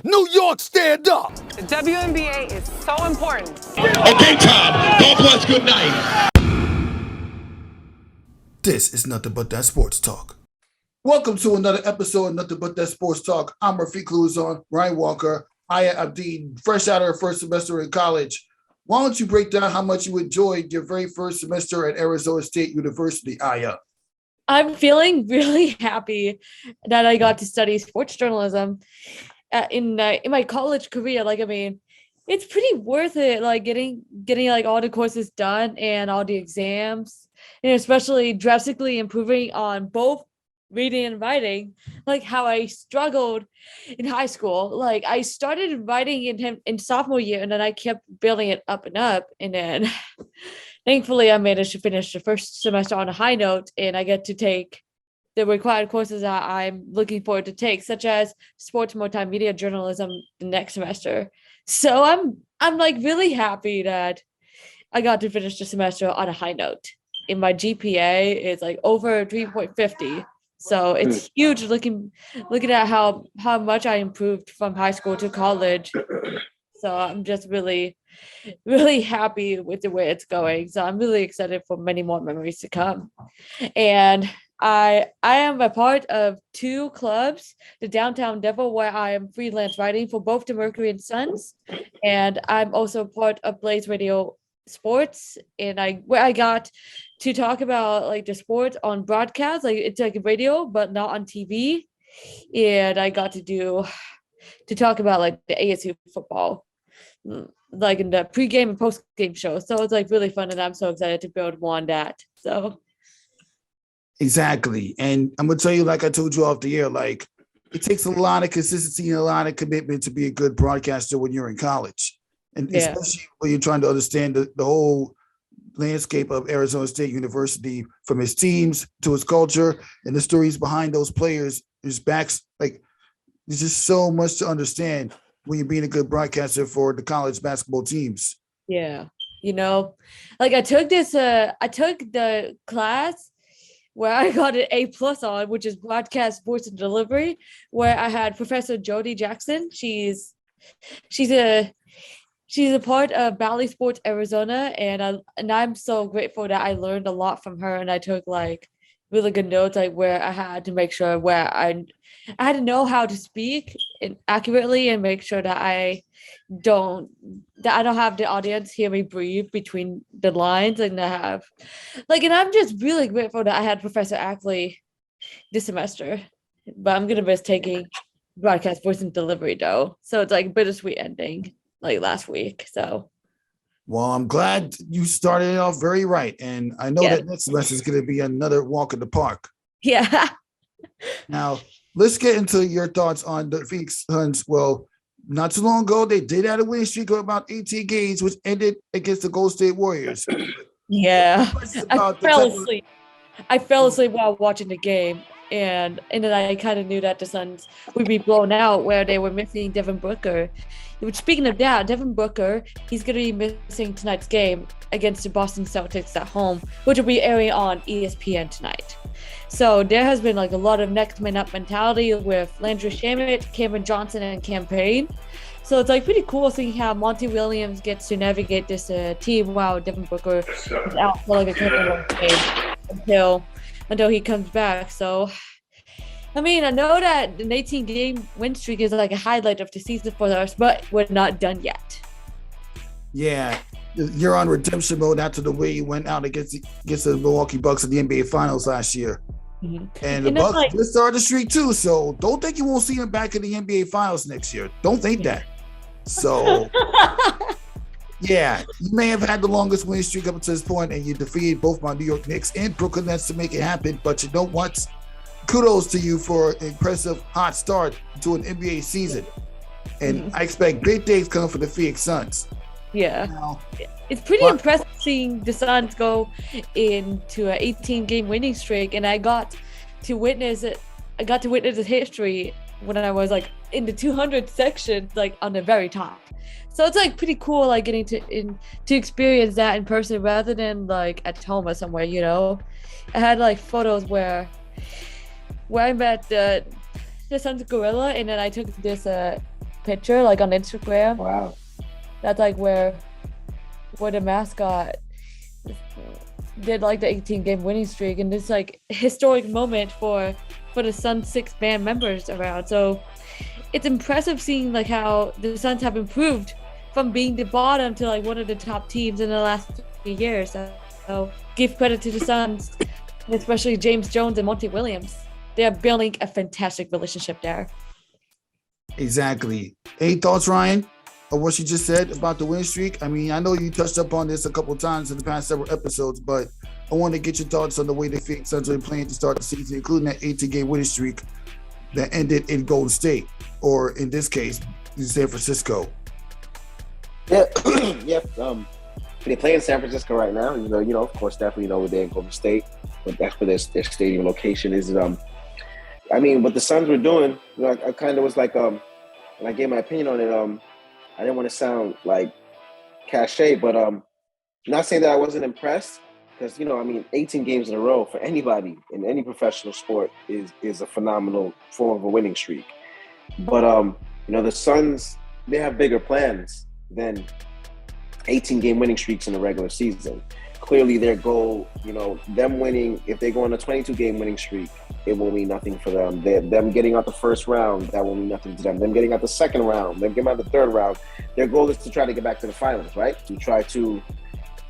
New York, stand up! The WNBA is so important. Okay, Tom. God bless. Good night. This is Nothing But That Sports Talk. Welcome to another episode of Nothing But That Sports Talk. I'm Rafique Louison, Ryan Walker. I am Abdeen, fresh out of her first semester in college. Why don't you break down how much you enjoyed your very first semester at Arizona State University, Aya? I'm feeling really happy that I got to study sports journalism in my college career. It's pretty worth it. Getting all the courses done and all the exams, and especially drastically improving on both reading and writing. Like how I struggled in high school. Like I started writing in sophomore year, and then I kept building it up, and then thankfully I managed to finish the first semester on a high note, and I get to take the required courses that I'm looking forward to take, such as sports multimedia journalism the next semester. So I'm really happy that I got to finish the semester on a high note. And my GPA is over 3.50. So it's huge looking at how much I improved from high school to college. So I'm just really, really happy with the way it's going. So I'm really excited for many more memories to come. And I am a part of two clubs, the Downtown Devil, where I am freelance writing for both the Mercury and Suns, and I'm also part of Blaze Radio Sports, and I got to talk about the sports on broadcast, it's like radio but not on TV, and I got to talk about the ASU football, in the pregame and postgame show. So it's really fun, and I'm so excited to build more on that. So. Exactly. And I'm going to tell you, like I told you off the air, it takes a lot of consistency and a lot of commitment to be a good broadcaster when you're in college. And especially when you're trying to understand the whole landscape of Arizona State University, from its teams to its culture and the stories behind those players. There's just so much to understand when you're being a good broadcaster for the college basketball teams. Yeah. I took the class where I got an A+ on, which is broadcast, voice, and delivery, where I had Professor Jody Jackson. She's a part of Valley Sports Arizona, and I'm so grateful that I learned a lot from her, and I took really good notes, where I had to make sure where I had to know how to speak accurately and make sure that I don't have the audience hear me breathe between the lines, and and I'm just really grateful that I had Professor Ackley this semester, but I'm gonna miss taking broadcast, voice, and delivery though. So it's bittersweet ending last week. So. Well, I'm glad you started it off very right. And I know that next semester is going to be another walk in the park. Yeah. Now, let's get into your thoughts on the Phoenix Suns. Well, not too long ago, they did have a winning streak of about 18 games, which ended against the Golden State Warriors. Yeah. I fell asleep while watching the game. And then I kind of knew that the Suns would be blown out, where they were missing Devin Booker. Speaking of that, Devin Booker, he's going to be missing tonight's game against the Boston Celtics at home, which will be airing on ESPN tonight. So there has been a lot of next man up mentality with Landry Shamet, Cameron Johnson, and Cam Payne. So it's pretty cool seeing how Monty Williams gets to navigate this team while Devin Booker is out for a couple of games until he comes back. So, I know that an 18-game win streak is a highlight of the season for us, but we're not done yet. Yeah, you're on redemption mode after the way you went out against the Milwaukee Bucks in the NBA Finals last year. Mm-hmm. And the Bucks just started the streak too, so don't think you won't see them back in the NBA Finals next year. Don't think that. So, yeah, you may have had the longest winning streak up until this point, and you defeated both my New York Knicks and Brooklyn Nets to make it happen, but you know what? Kudos to you for an impressive hot start to an NBA season. And I expect big things coming for the Phoenix Suns. Yeah. Now, it's pretty impressive seeing the Suns go into an 18-game winning streak, and I got to witness it. I got to witness the history when I was in the 200 section, on the very top. So it's pretty cool, getting to experience that in person rather than at home or somewhere. I had photos where I met the Suns gorilla, and then I took this picture like on Instagram. Wow. That's like where the mascot did like the 18-game winning streak, and this like historic moment for the Suns 6 band members around. So it's impressive seeing like how the Suns have improved from being the bottom to like one of the top teams in the last few years. So give credit to the Suns, and especially James Jones and Monty Williams. They are building a fantastic relationship there. Exactly. Any thoughts, Ryan, of what she just said about the win streak? I mean, I know you touched up on this a couple of times in the past several episodes, but I want to get your thoughts on the way the Phoenix Suns are playing to start the season, including that 18-game winning streak that ended in Golden State, or in this case, in San Francisco. Yeah, they play in San Francisco right now. Of course, definitely they're in Golden State, but that's where their stadium location is. I mean, what the Suns were doing, I kind of was like, when I gave my opinion on it, I didn't want to sound like cliche, but not saying that I wasn't impressed, because 18 games in a row for anybody in any professional sport is a phenomenal form of a winning streak. But the Suns, they have bigger plans than 18-game winning streaks in the regular season. Clearly, their goal, them winning, if they go on a 22-game winning streak, it will mean nothing for them. Them getting out the first round, that will mean nothing to them. Them getting out the second round, them getting out the third round, their goal is to try to get back to the finals, right? To try to,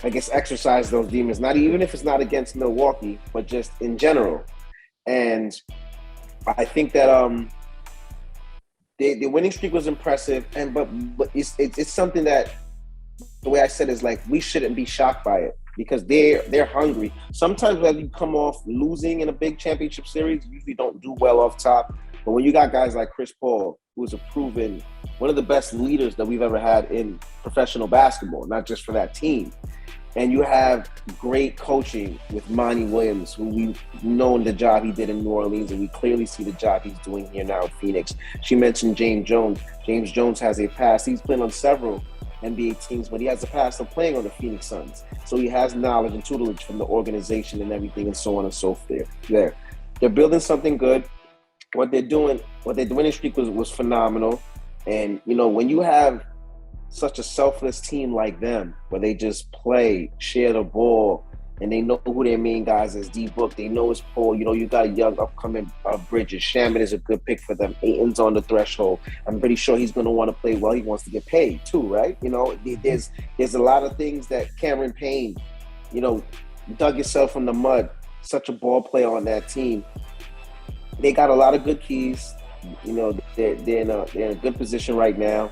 I guess, exercise those demons, not even if it's not against Milwaukee, but just in general. And I think that the winning streak was impressive, but it's something that, the way I said is like, we shouldn't be shocked by it, because they're hungry. Sometimes when you come off losing in a big championship series, you usually don't do well off top. But when you got guys like Chris Paul, who is a proven one of the best leaders that we've ever had in professional basketball, not just for that team, and you have great coaching with Monty Williams, who we've known the job he did in New Orleans, and we clearly see the job he's doing here now in Phoenix. She mentioned James Jones. James Jones has a past. He's played on several NBA teams, but he has a past of playing on the Phoenix Suns. So he has knowledge and tutelage from the organization and everything, and so on and so forth. They're building something good. What they're doing, their winning streak was phenomenal. And, when you have such a selfless team like them, where they just play, share the ball, and they know who their main guys is. D-Book, they know it's Paul. You got a young upcoming Bridges. Shaman is a good pick for them. Ayton's on the threshold. I'm pretty sure he's going to want to play well. He wants to get paid too, right? There's a lot of things that Cameron Payne, dug himself from the mud. Such a ball player on that team. They got a lot of good keys. They're in a good position right now.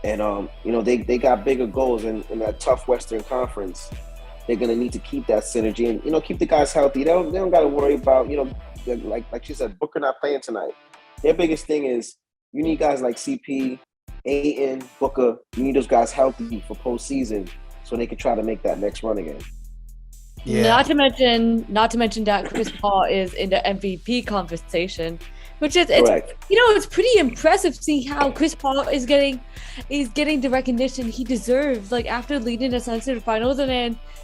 And, they got bigger goals in that tough Western Conference. They're going to need to keep that synergy and, keep the guys healthy. They don't got to worry about, like she said, Booker not playing tonight. Their biggest thing is you need guys like CP, Ayton, Booker. You need those guys healthy for postseason so they can try to make that next run again. Yeah. Not to mention that Chris Paul is in the MVP conversation, which is it's pretty impressive seeing how Chris Paul is getting the recognition he deserves. Like after leading the Suns to the finals, and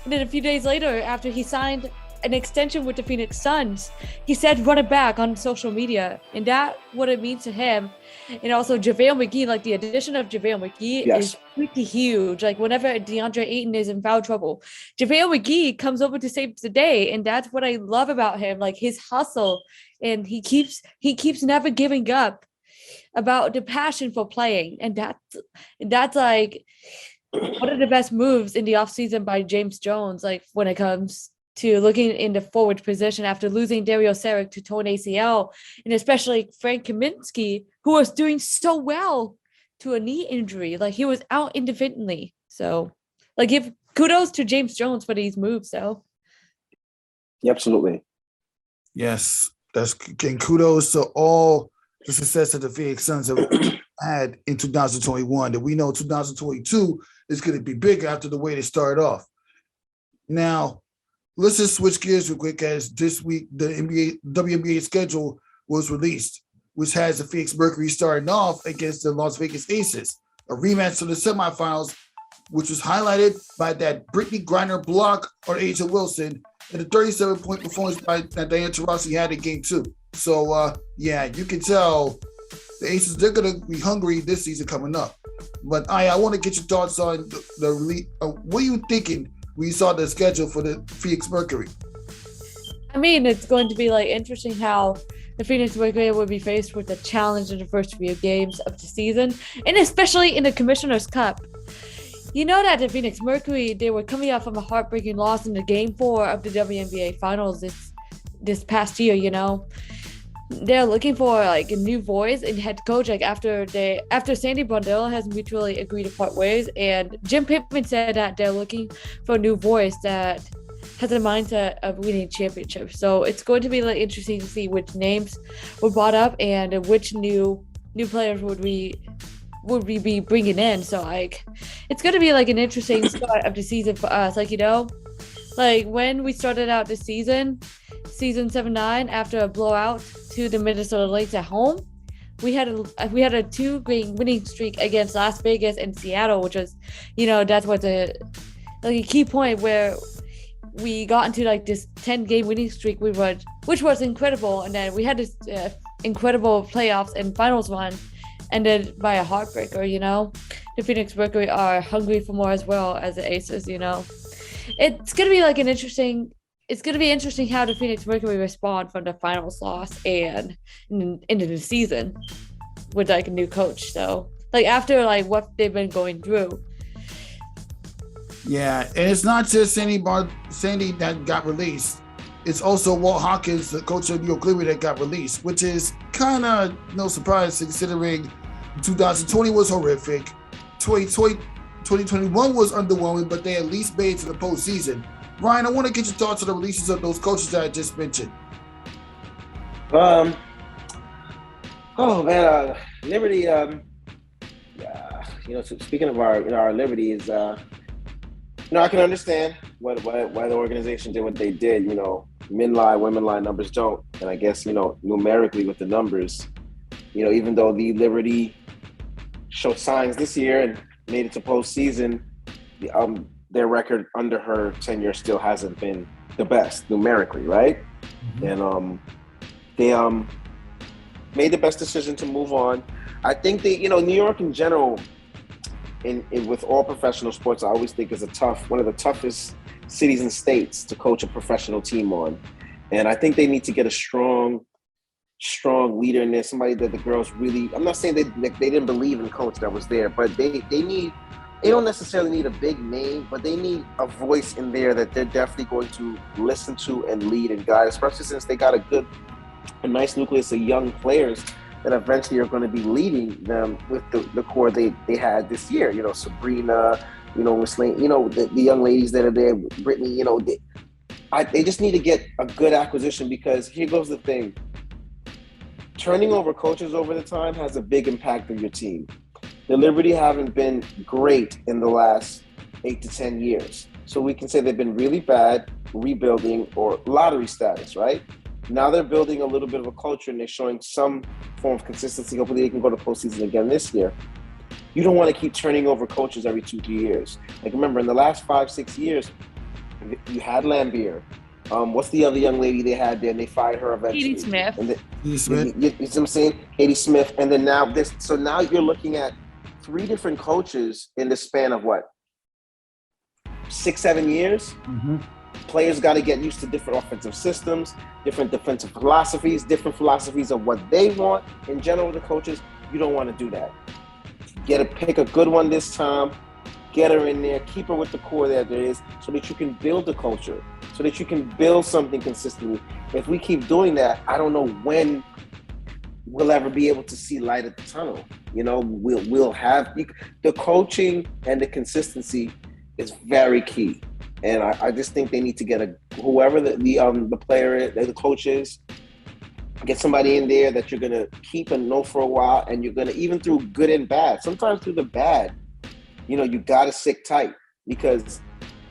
then a few days later, after he signed an extension with the Phoenix Suns, he said run it back on social media, and that what it means to him. And also JaVale McGee, like the addition of JaVale McGee is pretty huge. Like whenever DeAndre Ayton is in foul trouble, JaVale McGee comes over to save the day, and that's what I love about him. Like his hustle, and he keeps never giving up about the passion for playing, and that's like one of the best moves in the offseason by James Jones. Like when it comes to looking in the forward position after losing Dario Saric to torn ACL, and especially Frank Kaminsky, who was doing so well to a knee injury. Like he was out indefinitely. So like give kudos to James Jones for these moves though. Yeah, absolutely. Yes. That's getting kudos to all the success that the Phoenix Suns have had in 2021. That we know 2022 is going to be bigger after the way they started off. Now, let's just switch gears real quick, as this week the WNBA schedule was released, which has the Phoenix Mercury starting off against the Las Vegas Aces, a rematch to the semifinals, which was highlighted by that Brittany Griner block on Asia Wilson and the 37-point performance by Diana Taurasi had in Game 2. So, you can tell the Aces, they're going to be hungry this season coming up. But I want to get your thoughts on what are you thinking when you saw the schedule for the Phoenix Mercury? I mean, it's going to be like interesting how the Phoenix Mercury will be faced with a challenge in the first few games of the season, and especially in the Commissioner's Cup. You know that the Phoenix Mercury, they were coming out from a heartbreaking loss in the Game 4 of the WNBA Finals this past year, you know. They're looking for like a new voice in head coach, like after Sandy Brundle has mutually agreed to part ways, and Jim Pittman said that they're looking for a new voice that has a mindset of winning championships. So it's going to be like interesting to see which names were brought up and which new players would we be bringing in. So like it's going to be like an interesting start of the season for us. Like, you know, like when we started out this season 7-9, after a blowout to the Minnesota Lynx at home, we had a 2-game winning streak against Las Vegas and Seattle, which was, you know, that's what a key point where we got into like this 10-game winning streak which was incredible. And then we had this incredible playoffs and finals run ended by a heartbreaker, you know. The Phoenix Mercury are hungry for more as well as the Aces, you know. It's going to be like interesting how the Phoenix Mercury respond from the finals loss and into the season with like a new coach. So like after like what they've been going through. Yeah, and it's not just Sandy that got released. It's also Walt Hawkins, the coach of New York Liberty, that got released, which is kind of no surprise considering 2020 was horrific. 2021 was underwhelming, but they at least made it to the postseason. Ryan, I want to get your thoughts on the releases of those coaches that I just mentioned. Liberty. Speaking of our Liberty is, I can understand why the organization did what they did. You know, men lie, women lie, numbers don't. And I guess, you know, numerically with the numbers, you know, even though the Liberty showed signs this year and made it to postseason, their record under her tenure still hasn't been the best numerically, right? Mm-hmm. And they made the best decision to move on. I think New York in general, in with all professional sports, I always think is one of the toughest cities and states to coach a professional team on. And I think they need to get a strong leader in there, somebody that the girls really, I'm not saying they didn't believe in the coach that was there, but they don't necessarily need a big name, but they need a voice in there that they're definitely going to listen to and lead and guide, especially since they got a nice nucleus of young players that eventually are going to be leading them with the core they had this year. You know, Sabrina, you know, Miss Lane, you know, the young ladies that are there, Brittany, you know, they just need to get a good acquisition, because here goes the thing. Turning over coaches over the time has a big impact on your team. The Liberty haven't been great in the last 8 to 10 years. So we can say they've been really bad, rebuilding, or lottery status, right? Now they're building a little bit of a culture and they're showing some form of consistency. Hopefully they can go to postseason again this year. You don't want to keep turning over coaches every 2-3 years. Like, remember, in the last 5-6 years, you had Lambier. What's the other young lady they had there? And they fired her eventually. Katie Smith. Katie Smith. You see what I'm saying? Katie Smith. And then now now you're looking at 3 different coaches in the span of what? 6-7 years? Mm-hmm. Players got to get used to different offensive systems, different defensive philosophies, different philosophies of what they want. In general, the coaches, you don't want to do that. Pick a good one this time, get her in there, keep her with the core that there is, so that you can build the culture, so that you can build something consistently. If we keep doing that, I don't know when we'll ever be able to see light at the tunnel. You know, we'll have the coaching and the consistency is very key. And I just think they need to get whoever the player, the coach is, get somebody in there that you're going to keep and know for a while, and you're going to, even through good and bad, sometimes through the bad, you know, you got to stick tight, because,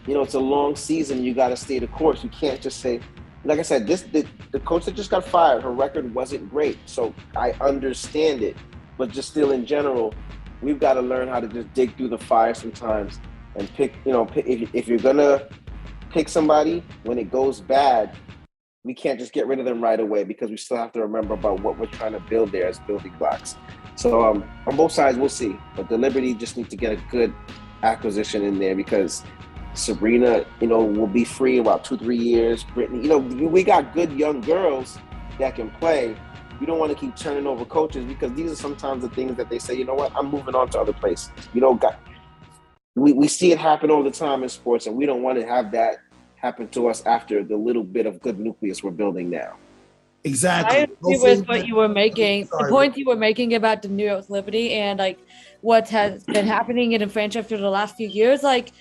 you know, it's a long season. You got to stay the course. You can't just say, like I said, the coach that just got fired, her record wasn't great. So I understand it, but just still in general, we've got to learn how to just dig through the fire sometimes and pick, if you're going to pick somebody when it goes bad, we can't just get rid of them right away, because we still have to remember about what we're trying to build there as building blocks. So on both sides, we'll see. But the Liberty just need to get a good acquisition in there because Sabrina, will be free in about 2-3 years. Brittany, we got good young girls that can play. You don't want to keep turning over coaches because these are sometimes the things that they say, you know what, I'm moving on to other places. We see it happen all the time in sports, and we don't want to have that happen to us after the little bit of good nucleus we're building now. Exactly. I agree with what you were making. The point you were making about the New York Liberty and like what has been happening in the franchise for the last few years. Like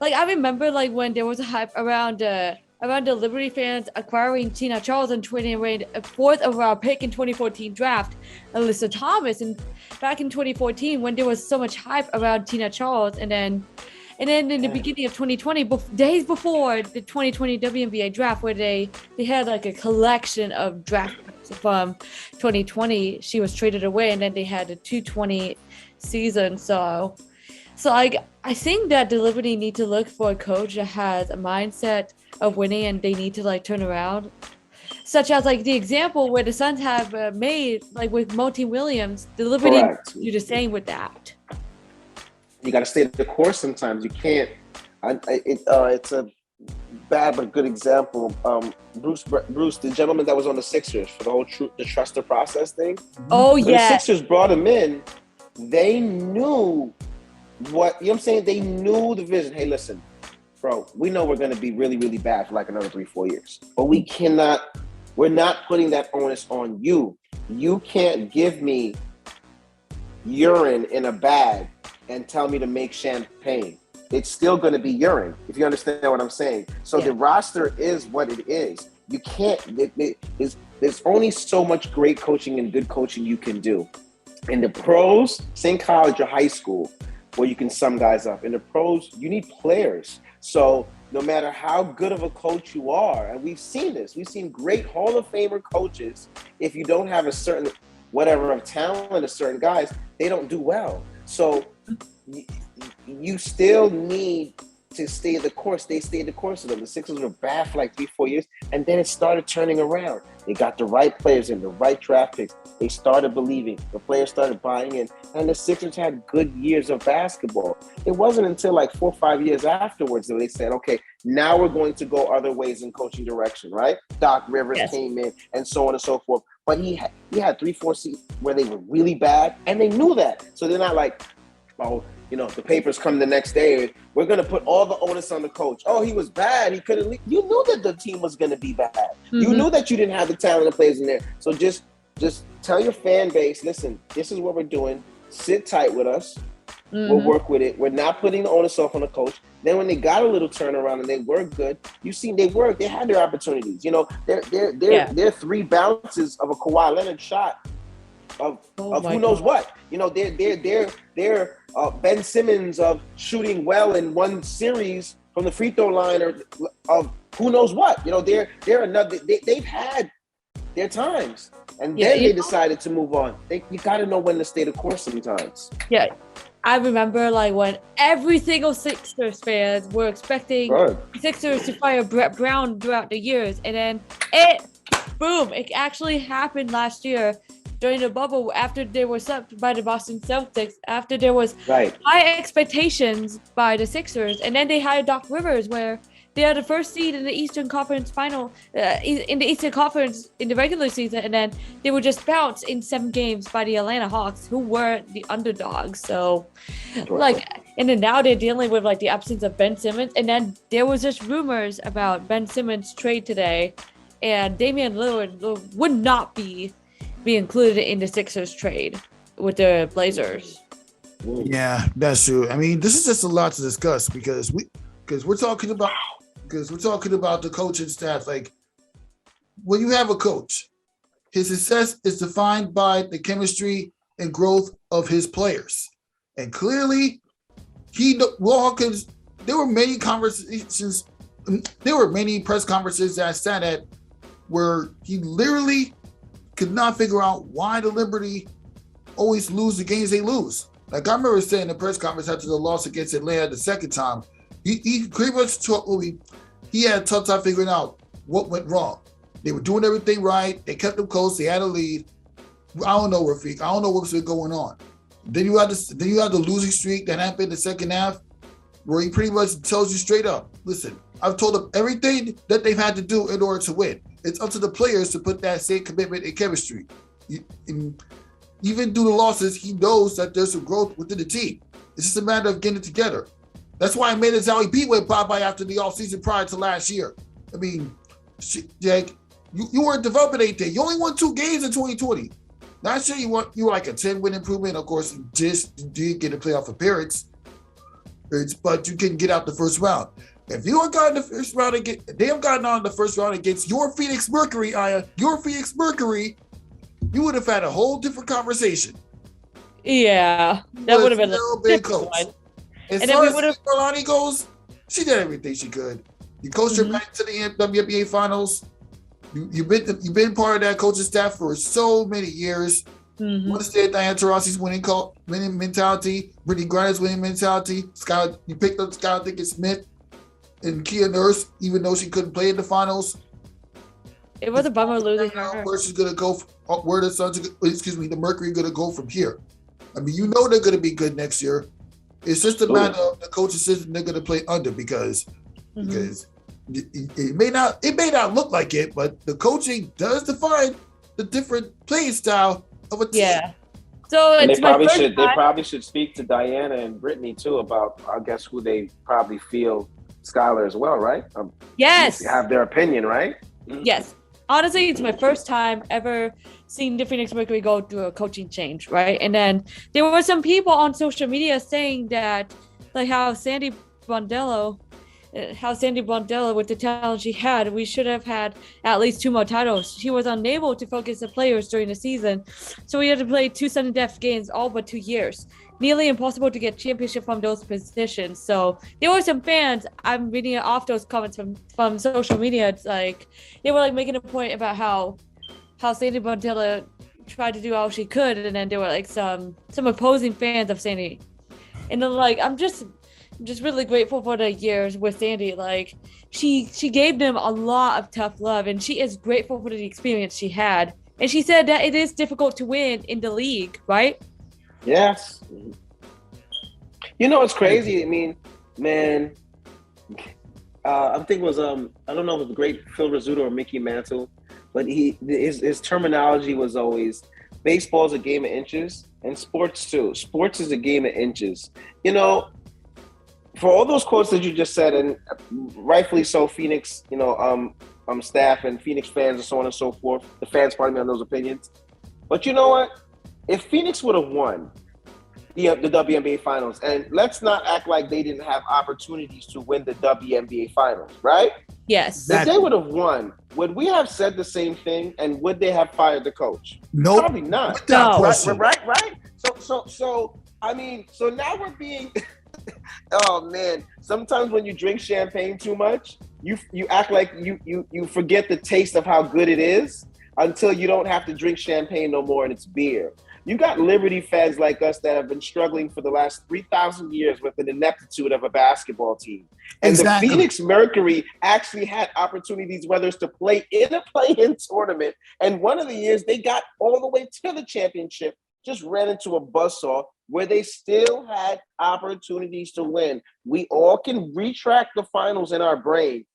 I remember like when there was a hype around the Liberty fans acquiring Tina Charles and trading away a 4th overall pick in 2014 draft, Alyssa Thomas, and back in 2014 when there was so much hype around Tina Charles, and then in the beginning of 2020, days before the 2020 WNBA draft, where they had like a collection of draft picks from 2020, she was traded away, and then they had a 220 season. So I think that the Liberty need to look for a coach that has a mindset of winning, and they need to like turn around. Such as like the example where the Suns have made like with Monty Williams, the Liberty do the same with that. You got to stay the course sometimes. You can't. It's a bad but good example. Bruce, the gentleman that was on the Sixers for the whole the truster process thing. Oh, yeah. yeah. The Sixers brought him in. They knew what, you know what I'm saying? They knew the vision. Hey, listen, bro, we know we're going to be really, really bad for like another 3-4 years. But we're not putting that onus on you. You can't give me urine in a bag and tell me to make champagne. It's still going to be urine, if you understand what I'm saying. So the roster is what it is. You can't, there's only so much great coaching and good coaching you can do. In the pros, same college or high school, where you can sum guys up. In the pros, you need players. So no matter how good of a coach you are, and we've seen this, we've seen great Hall of Famer coaches, if you don't have a certain whatever of talent of certain guys, they don't do well. So you still need to stay the course. They stayed the course of them. The Sixers were bad for like 3-4 years, and then it started turning around. They got the right players in, the right draft picks. They started believing. The players started buying in, and the Sixers had good years of basketball. It wasn't until like 4 or 5 years afterwards that they said, okay, now we're going to go other ways in coaching direction, right? Doc Rivers came in, and so on and so forth. But he had 3-4 seasons where they were really bad, and they knew that. So they're not like, oh, the papers come the next day, we're going to put all the onus on the coach. Oh, he was bad. He couldn't leave. You knew that the team was going to be bad. Mm-hmm. You knew that you didn't have the talent of players in there. So just tell your fan base, listen, this is what we're doing. Sit tight with us. Mm-hmm. We'll work with it. We're not putting the onus off on the coach. Then when they got a little turnaround and they were good, you seen they worked. They had their opportunities. They're 3 bounces of a Kawhi Leonard shot of who knows what. They're Ben Simmons of shooting well in one series from the free throw line, or of who knows what. They're another. They've had their times, and then they decided to move on. You got to know when to stay the course sometimes. Yeah, I remember like when every single Sixers fans were expecting Sixers to fire Brett Brown throughout the years, and then it actually happened last year. During the bubble, after they were swept by the Boston Celtics, after there was high expectations by the Sixers, and then they hired Doc Rivers, where they are the first seed in the Eastern Conference final, in the Eastern Conference in the regular season, and then they were just bounced in 7 games by the Atlanta Hawks, who were the underdogs. So, and then now they're dealing with like the absence of Ben Simmons, and then there was just rumors about Ben Simmons' trade today, and Damian Lillard would not be included in the Sixers trade with the Blazers. Yeah, that's true. I mean, this is just a lot to discuss because we're talking about the coaching staff. Like, when you have a coach, his success is defined by the chemistry and growth of his players. And clearly, there were many conversations, there were many press conferences that I sat at where he literally could not figure out why the Liberty always lose the games they lose. Like, I remember saying in the press conference after the loss against Atlanta the second time, he pretty much he had a tough time figuring out what went wrong. They were doing everything right. They kept them close. They had a lead. I don't know, Rafique. I don't know what's been going on. Then you have the losing streak that happened in the second half, where he pretty much tells you straight up, listen, I've told them everything that they've had to do in order to win. It's up to the players to put that same commitment and chemistry. Even through the losses, he knows that there's some growth within the team. It's just a matter of getting it together. That's why I made it Zowie Pete went bye-bye after the offseason prior to last year. I mean, Jake, you weren't developing anything. You only won 2 games in 2020. Not sure you were like a 10-win improvement. Of course, you did get a playoff appearance, but you couldn't get out the first round. If you had gotten the first round again, they have gotten on the first round against your Phoenix Mercury, you would have had a whole different conversation. Yeah, that would have been a big close. As far as Kalani goes, she did everything she could. You coached her back to the WNBA finals. You've been part of that coaching staff for so many years. You understand Diana Taurasi's winning mentality, Brittany Griner's winning mentality. You picked up Skylar Dickens-Smith and Kia Nurse, even though she couldn't play in the finals. It was a bummer losing her. Where she's gonna go? Where the Mercury gonna go from here? I mean, you know they're gonna be good next year. It's just a matter of the coaching system they're gonna play under because it may not look like it, but the coaching does define the different playing style of a team. Yeah. So and it's they probably should speak to Diana and Brittany too about, I guess, who they probably feel Skylar as well, right? Yes. Have their opinion, right? Yes. Honestly, it's my first time ever seeing the Phoenix Mercury go through a coaching change, right? And then there were some people on social media saying that, like how Sandy Brondello, with the talent she had, we should have had at least 2 more titles. She was unable to focus the players during the season, so we had to play 2 sudden death games all but 2 years. Nearly impossible to get championship from those positions. So there were some fans, I'm reading off those comments from social media. It's like they were like making a point about how Sandy Brondello tried to do all she could, and then there were like some opposing fans of Sandy. And then like I'm just really grateful for the years with Sandy. Like she gave them a lot of tough love, and she is grateful for the experience she had. And she said that it is difficult to win in the league, right? Yes. You know, it's crazy. I mean, man, I think it was, I don't know if it was the great Phil Rizzuto or Mickey Mantle, but his terminology was always, baseball is a game of inches, and sports too. Sports is a game of inches. You know, for all those quotes that you just said, and rightfully so, Phoenix, staff and Phoenix fans and so on and so forth, the fans, pardon me, on those opinions. But you know what? If Phoenix would have won the WNBA finals, and let's not act like they didn't have opportunities to win the WNBA finals, right? Yes. If they would have won, would we have said the same thing, and would they have fired the coach? No, nope. Probably not. No. Right. So I mean, so now we're being. Oh man! Sometimes when you drink champagne too much, you act like you forget the taste of how good it is until you don't have to drink champagne no more and it's beer. You got Liberty fans like us that have been struggling for the last 3,000 years with an ineptitude of a basketball team. And exactly. The Phoenix Mercury actually had opportunities, whether it's to play in a play-in tournament. And one of the years they got all the way to the championship, just ran into a buzzsaw where they still had opportunities to win. We all can retract the finals in our brain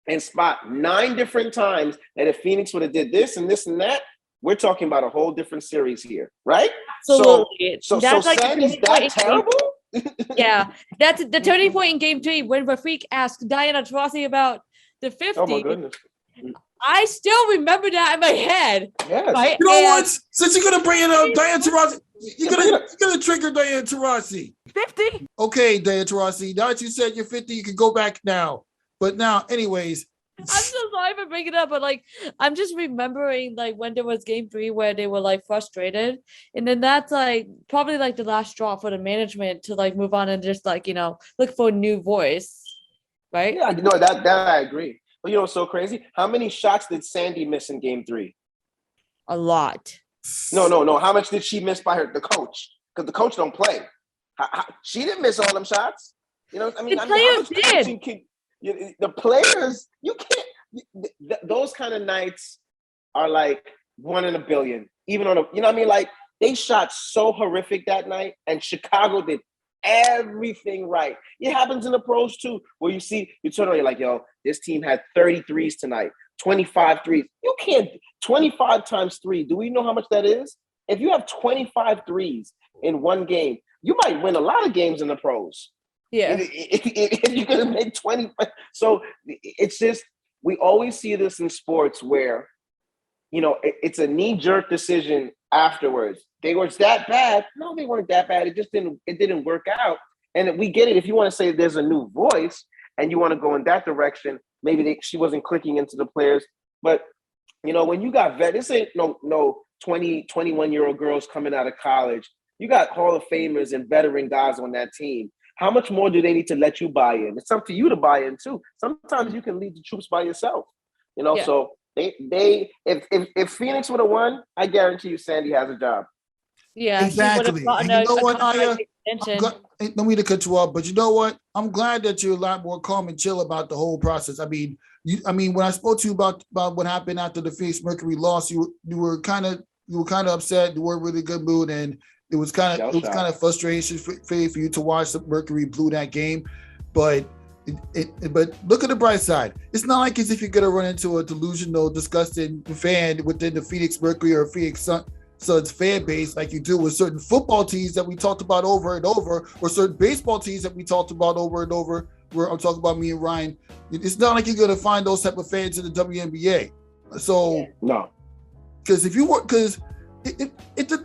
and spot 9 different times that if Phoenix would have did this and this and that, we're talking about a whole different series here, right? Absolutely. So Sandy's that terrible? Yeah, that's the turning point in Game 3 when Rafique asked Diana Taurasi about the 50. Oh my goodness. I still remember that in my head. Yes. Right? You know what? Since you're gonna bring it up, Diana Taurasi, you're gonna trigger Diana Taurasi. 50. Okay, Diana Taurasi. Now that you said you're 50, you can go back now. But now, anyways. I'm so sorry for bringing it up, but like I'm just remembering like when there was Game 3 where they were like frustrated, and then that's like probably like the last straw for the management to like move on and just like look for a new voice, right? Yeah, that I agree. But what's so crazy? How many shots did Sandy miss in Game 3? A lot. No. How much did she miss by the coach? Because the coach don't play. She didn't miss all them shots. The players did. The players, you can't. Those kind of nights are like 1 in a billion. Even on a, you know what I mean? Like, they shot so horrific that night, and Chicago did everything right. It happens in the pros too, where you turn around, you're like, yo, this team had 30 threes tonight, 25 threes. You can't, 25 times 3. Do we know how much that is? If you have 25 threes in one game, you might win a lot of games in the pros. Yeah. If you're going to make 20. So it's just, we always see this in sports where, you know, it's a knee-jerk decision afterwards. They were that bad. No, they weren't that bad. It didn't work out. And we get it. If you want to say there's a new voice and you want to go in that direction, maybe she wasn't clicking into the players. But, you know, when you got this ain't no 20, 21-year-old girls coming out of college. You got Hall of Famers and veteran guys on that team. How much more do they need to let you buy in? It's up to you to buy in too. Sometimes you can lead the troops by yourself. You know, so if Phoenix would have won, I guarantee you Sandy has a job. Yeah, exactly. And you know what, Aya? Don't mean to cut you off, but you know what? I'm glad that you're a lot more calm and chill about the whole process. I mean, when I spoke to you about what happened after the Phoenix Mercury loss, you were kind of upset. You weren't really good mood, and it was kind of frustration for you to watch the Mercury blew that game. But look at the bright side. It's not like as if you're gonna run into a delusional, disgusting fan within the Phoenix Mercury or Phoenix Suns fan base like you do with certain football teams that we talked about over and over, or certain baseball teams that we talked about over and over. Where I'm talking about me and Ryan. It's not like you're gonna find those type of fans in the WNBA. So no, because if the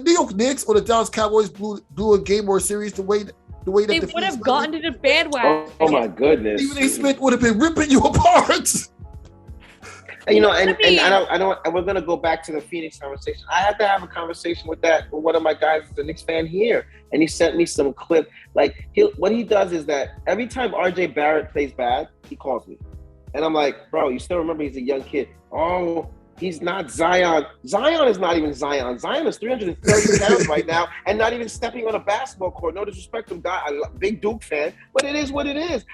New York Knicks or the Dallas Cowboys blew a game or a series the way that they would have gotten to the bandwagon. Oh my goodness! Stephen A. Smith would have been ripping you apart. You know, and I don't. And we're gonna go back to the Phoenix conversation. I had to have a conversation with one of my guys, the Knicks fan here, and he sent me some clip. Like what he does is that every time RJ Barrett plays bad, he calls me, and I'm like, bro, you still remember he's a young kid? Oh, he's not Zion. Zion is not even Zion. Zion is 330 pounds right now and not even stepping on a basketball court. No disrespect to him, guy. I'm a big Duke fan, but it is what it is.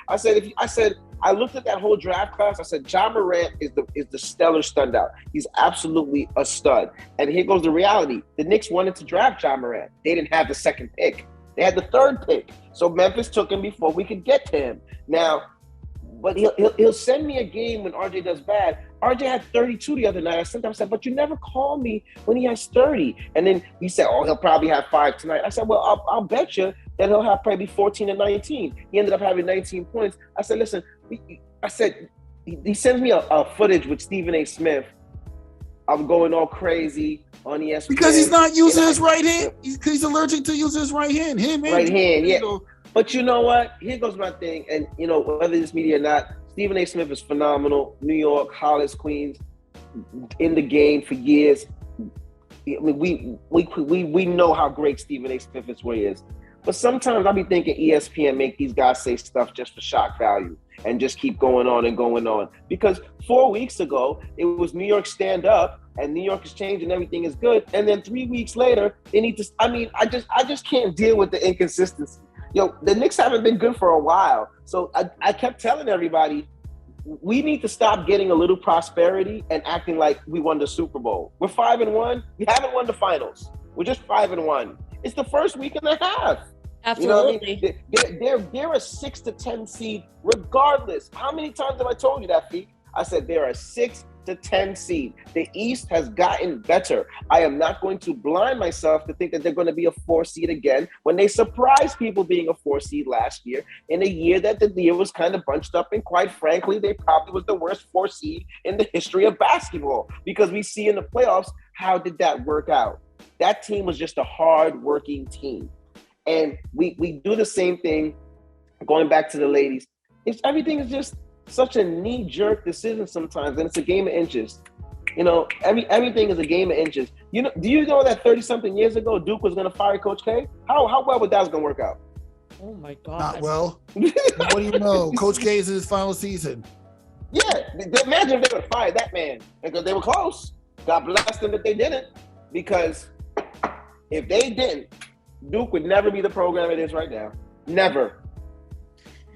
I looked at that whole draft class. I said, Ja Morant is the stellar standout. He's absolutely a stud. And here goes the reality. The Knicks wanted to draft Ja Morant. They didn't have the second pick. They had the third pick. So Memphis took him before we could get to him. Now, but he'll send me a game when RJ does bad. RJ had 32 the other night. I said, but you never call me when he has 30. And then he said, oh, he'll probably have 5 tonight. I said, well, I'll bet you that he'll have probably 14 and 19. He ended up having 19 points. I said, listen, he sends me a footage with Stephen A. Smith. I'm going all crazy on ESPN. Because he's not using his right hand. He's allergic to using his right hand. Right hand, yeah. But you know what? Here goes my thing. And, you know, whether it's media or not, Stephen A. Smith is phenomenal. New York, Hollis, Queens, in the game for years. I mean, we know how great Stephen A. Smith is where he is. But sometimes I'll be thinking ESPN make these guys say stuff just for shock value and just keep going on and going on. Because 4 weeks ago, it was New York stand up and New York is changed and everything is good. And then 3 weeks later, they need to, I just can't deal with the inconsistency. Yo, the Knicks haven't been good for a while. So I kept telling everybody, we need to stop getting a little prosperity and acting like we won the Super Bowl. We're 5-1. We haven't won the finals. We're just 5-1. It's the first week and a half. Absolutely. You know what I mean? They're a 6 to 10 seed regardless. How many times have I told you that, Feek? I said they're a 6 to 10 seed. The East has gotten better. I am not going to blind myself to think that they're going to be a 4 seed again when they surprised people being a 4 seed last year in a year that the year was kind of bunched up, and quite frankly, they probably was the worst 4 seed in the history of basketball, because we see in the playoffs, how did that work out? That team was just a hard-working team. And we do the same thing, going back to the ladies. Everything is just such a knee-jerk decision sometimes, and it's a game of inches. You know, everything is a game of inches. You know, do you know that 30-something years ago, Duke was going to fire Coach K? How well would that was going to work out? Oh my God! Not well. What do you know? Coach K is in his final season. Yeah, imagine if they would have fired that man, because they were close. God bless them that they didn't, because if they didn't, Duke would never be the program it is right now. Never.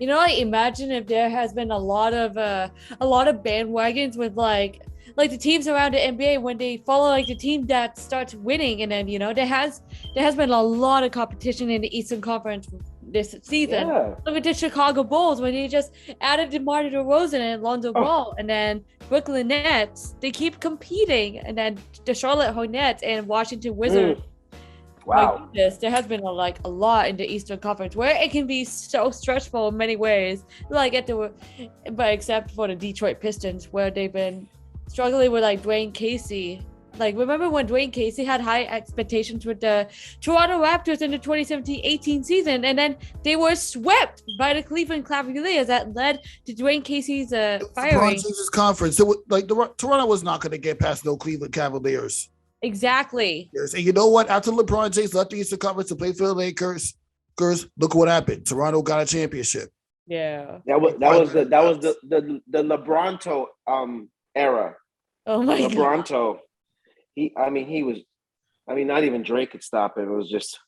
You know, I imagine if there has been a lot of bandwagons with like like the teams around the NBA when they follow like the team that starts winning, and then there has been a lot of competition in the Eastern Conference this season. Yeah. Look at the Chicago Bulls when they just added DeMar DeRozan and Lonzo Ball, and then Brooklyn Nets. They keep competing, and then the Charlotte Hornets and Washington Wizards. Wow. My goodness, there has been a lot in the Eastern Conference where it can be so stressful in many ways. But except for the Detroit Pistons, where they've been struggling with like Dwayne Casey. Like, remember when Dwayne Casey had high expectations with the Toronto Raptors in the 2017-18 season, and then they were swept by the Cleveland Cavaliers that led to Dwayne Casey's firing. LeBron conference. So, like, Toronto was not going to get past no Cleveland Cavaliers. Exactly. Yes, and you know what? After LeBron James left the Eastern Conference to play for the Lakers, look what happened. Toronto got a championship. Yeah. That was the LeBronto era. Oh my God. LeBronto. Not even Drake could stop him. It was just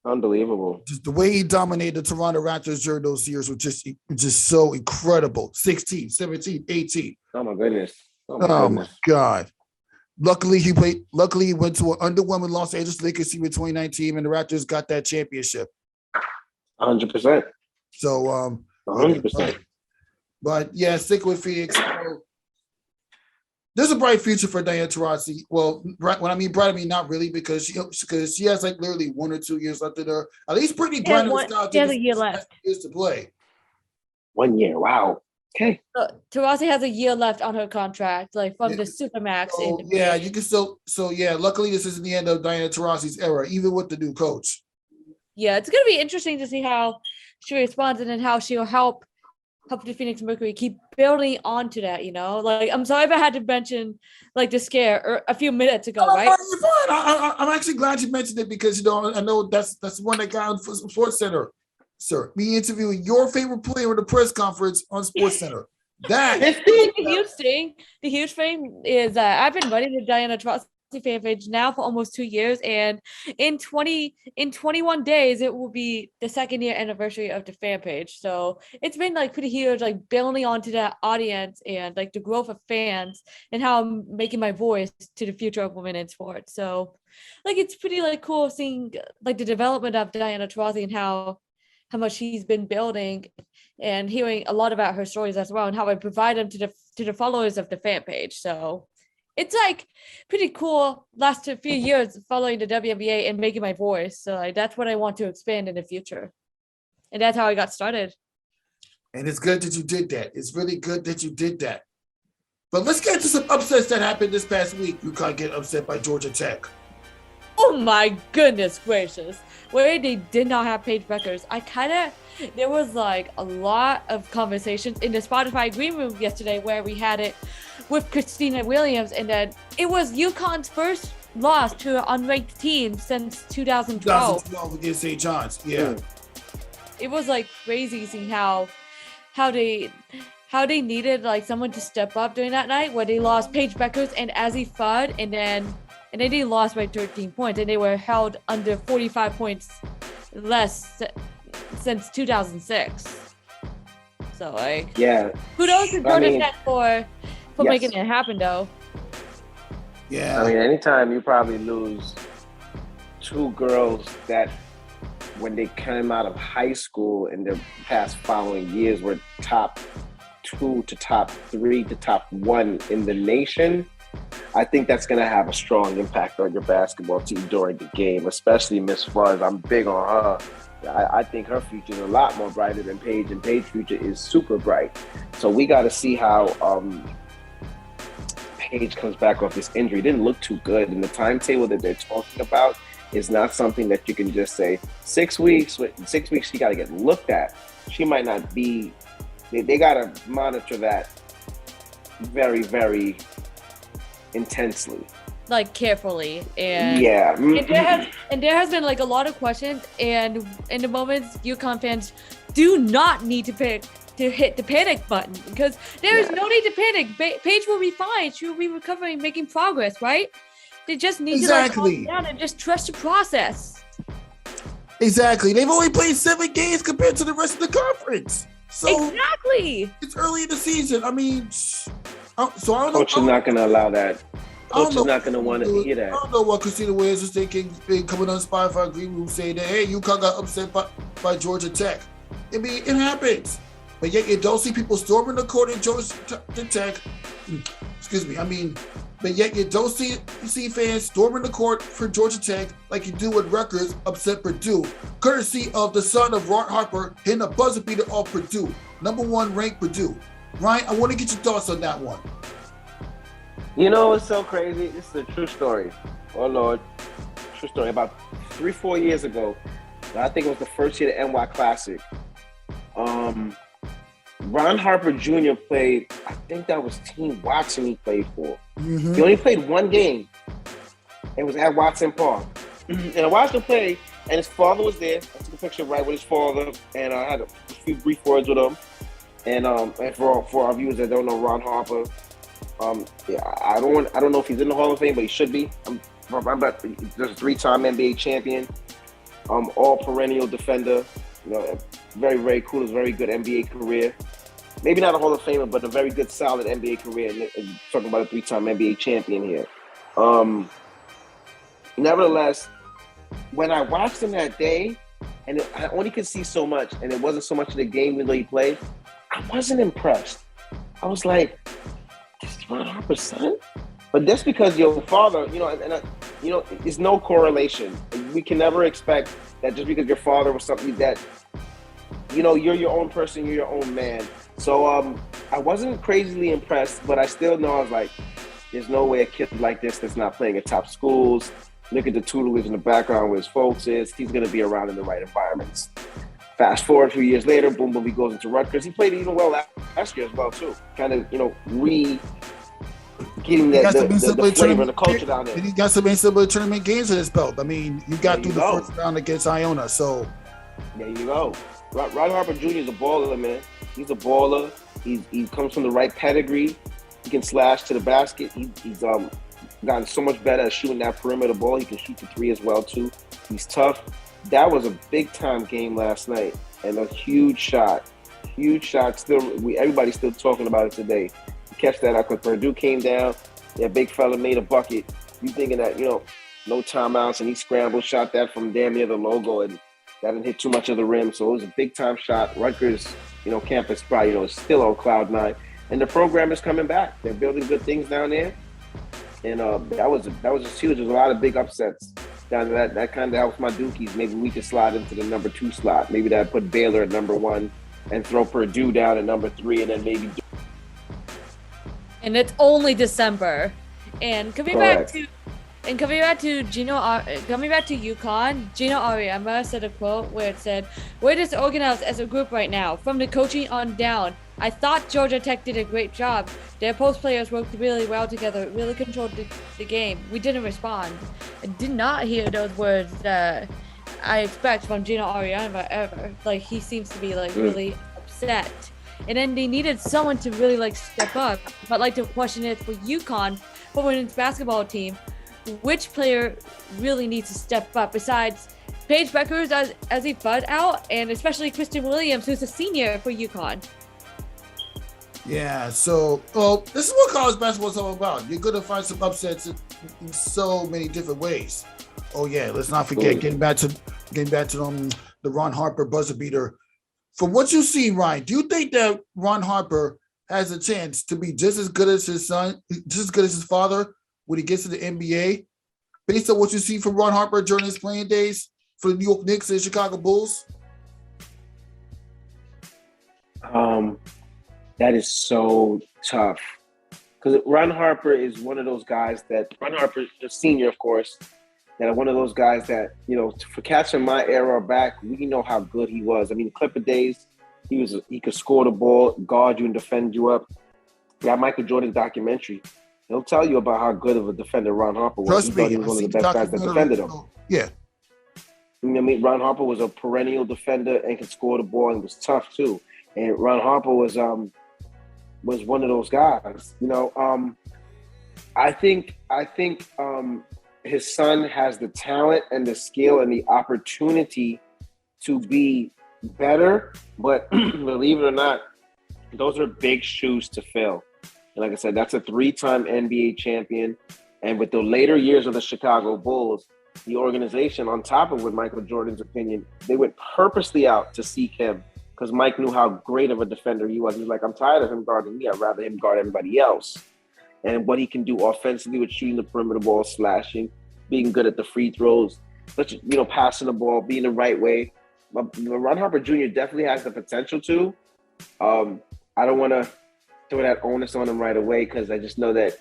unbelievable. Just the way he dominated the Toronto Raptors during those years was just so incredible. 16, 17, 18. Oh my goodness. My God. Luckily, he went to an underwhelming Los Angeles Lakers team in 2019, and the Raptors got that championship. 100%. So, 100%. But yeah, stick with Phoenix. There's a bright future for Diana Taurasi. Well, when I mean bright, I mean not really, because she has like literally 1 or 2 years left in her. At least Brittany Griner has a year left. Years to play. 1 year. Wow. Okay. So, Taurasi has a year left on her contract, like from the Supermax. So, yeah, you can still. So yeah, luckily this isn't the end of Diana Taurasi's era, even with the new coach. Yeah, it's gonna be interesting to see how she responds and then how she'll help the Phoenix Mercury keep building onto that. Like, I'm sorry if I had to mention like the scare a few minutes ago, right? You're fine. I'm actually glad you mentioned it because I know that's one that got on Sports Center. Sir, me interviewing your favorite player in the press conference on Sports Center. The huge thing is I've been running the Diana Taurasi fan page now for almost 2 years, and in 21 days it will be the 2nd year anniversary of the fan page. So it's been like pretty huge, like building onto that audience and like the growth of fans and how I'm making my voice to the future of women in sports. So like it's pretty like cool seeing like the development of Diana Taurasi and how much she's been building, and hearing a lot about her stories as well, and how I provide them to the followers of the fan page. So it's like pretty cool last few years following the WNBA and making my voice. So like, that's what I want to expand in the future. And that's how I got started. And it's good that you did that. It's really good that you did that. But let's get to some upsets that happened this past week. Uconn get upset by Georgia Tech. Oh my goodness gracious. Where they did not have Paige Bueckers. There was like a lot of conversations in the Spotify green room yesterday where we had it with Christina Williams, and then it was UConn's first loss to an unranked team since 2012. 2012 against St. John's, yeah. It was like crazy seeing how they needed like someone to step up during that night where they lost Paige Bueckers and Azzy Fudd, and then they lost by 13 points, and they were held under 45 points less since 2006. So like, yeah, kudos to Georgia Tech for making it happen though. Yeah, anytime you probably lose 2 girls that when they came out of high school in their past following years were top 2 to top 3 to top 1 in the nation, I think that's going to have a strong impact on your basketball team during the game, especially Miss Fudd. I'm big on her. I think her future is a lot more brighter than Paige, and Paige's future is super bright. So we got to see how Paige comes back off this injury. It didn't look too good, and the timetable that they're talking about is not something that you can just say 6 weeks. In 6 weeks, she got to get looked at. She might not be. They got to monitor that very, very intensely, like carefully, and yeah. And there has been like a lot of questions, and in the moments UConn fans do not need to hit the panic button, because there is no need to panic. Paige will be fine. She will be recovering, making progress, right? They just need to like calm down and just trust the process. Exactly. They've only played 7 games compared to the rest of the conference. So exactly. It's early in the season. I mean, So I don't know. Coach is not going to allow that. Coach is not going to want to hear that. I don't know what Christina Williams was thinking, coming on Spotify Green Room saying that, hey, UConn got upset by Georgia Tech. I mean, it happens. But yet you don't see people storming the court in Georgia Tech. Excuse me. I mean, but yet you don't see fans storming the court for Georgia Tech like you do when Rutgers upset Purdue, courtesy of the son of Ron Harper hitting a buzzer beater off Purdue, #1 ranked Purdue. Ryan, I want to get your thoughts on that one. You know, it's so crazy. This is a true story. Oh, Lord. True story. About 3-4 years ago, I think it was the first year of the NY Classic. Ron Harper Jr. played, I think that was Team Watson he played for. Mm-hmm. He only played one game. It was at Watson Park. And I watched him play, and his father was there. I took a picture right with his father, and I had a few brief words with him. And for our viewers that don't know Ron Harper, I don't know if he's in the Hall of Fame, but he should be. I'm about just a 3-time NBA champion, all perennial defender. You know, very, very cool. It's a very good NBA career. Maybe not a Hall of Famer, but a very good, solid NBA career. And talking about a 3-time NBA champion here. Nevertheless, when I watched him that day, and I only could see so much, and it wasn't so much of the game even though he played, I wasn't impressed. I was like, this is Ron Harper's son? But that's because your father, it's no correlation. We can never expect that just because your father was something that, you're your own person, you're your own man. So I wasn't crazily impressed, but I still know I was like, there's no way a kid like this that's not playing at top schools. Look at the tutelage in the background where his folks is. He's going to be around in the right environments. Fast forward a few years later, boom, he goes into Rutgers. He played even well last year as well, too. Kind of, getting the flavor and the culture down there. And he got some NCAA tournament games in his belt. I mean, you got through the first round against Iona, so. There you go. Ron Harper Jr. is a baller, man. He's a baller. He comes from the right pedigree. He can slash to the basket. He's gotten so much better at shooting that perimeter ball. He can shoot the 3 as well, too. He's tough. That was a big-time game last night and a huge shot. Huge shot. Everybody's still talking about it today. You catch that out because Purdue came down. That big fella made a bucket. You thinking that, no timeouts, and he scrambled, shot that from damn near the logo, and that didn't hit too much of the rim. So it was a big-time shot. Rutgers, campus probably, is still on cloud 9. And the program is coming back. They're building good things down there. And that was just huge. There's a lot of big upsets down there. That kind of helps my Dukies. Maybe we could slide into the number 2 slot. Maybe that put Baylor at number 1 and throw Purdue down at number 3, and then maybe. And it's only December. And coming back to UConn, Gino Auriemma said a quote where it said, "We're disorganized as a group right now, from the coaching on down. I thought Georgia Tech did a great job. Their post players worked really well together, really controlled the game. We didn't respond." I did not hear those words that I expect from Gino Auriemma ever. Like, he seems to be really upset. And then they needed someone to really step up. But the question is for UConn, for women's basketball team, which player really needs to step up besides Paige Beckers as he fought out, and especially Kristen Williams, who's a senior for UConn? Yeah, so this is what college basketball is all about. You're gonna find some upsets in so many different ways. Oh yeah, let's not forget getting back to the Ron Harper buzzer beater. From what you see, Ryan, do you think that Ron Harper has a chance to be just as good as his son, just as good as his father when he gets to the NBA, based on what you see from Ron Harper during his playing days for the New York Knicks and Chicago Bulls? That is so tough. Because Ron Harper is one of those guys Ron Harper, the senior, of course, that one of those guys that, for catching my era back, we know how good he was. I mean, Clipper days, he could score the ball, guard you and defend you up. That Michael Jordan documentary, he'll tell you about how good of a defender Ron Harper was. Trust me, he was one of the best guys that defended him. Yeah. Ron Harper was a perennial defender and could score the ball and was tough too. And Ron Harper was one of those guys. I think his son has the talent and the skill and the opportunity to be better, but believe it or not, those are big shoes to fill. And like I said, that's a 3-time NBA champion. And with the later years of the Chicago Bulls, the organization, on top of what Michael Jordan's opinion, they went purposely out to seek him because Mike knew how great of a defender he was. He's like, I'm tired of him guarding me. I'd rather him guard everybody else. And what he can do offensively with shooting the perimeter ball, slashing, being good at the free throws, passing the ball, being the right way. Ron Harper Jr. definitely has the potential to. I don't want to throw that onus on him right away because I just know that,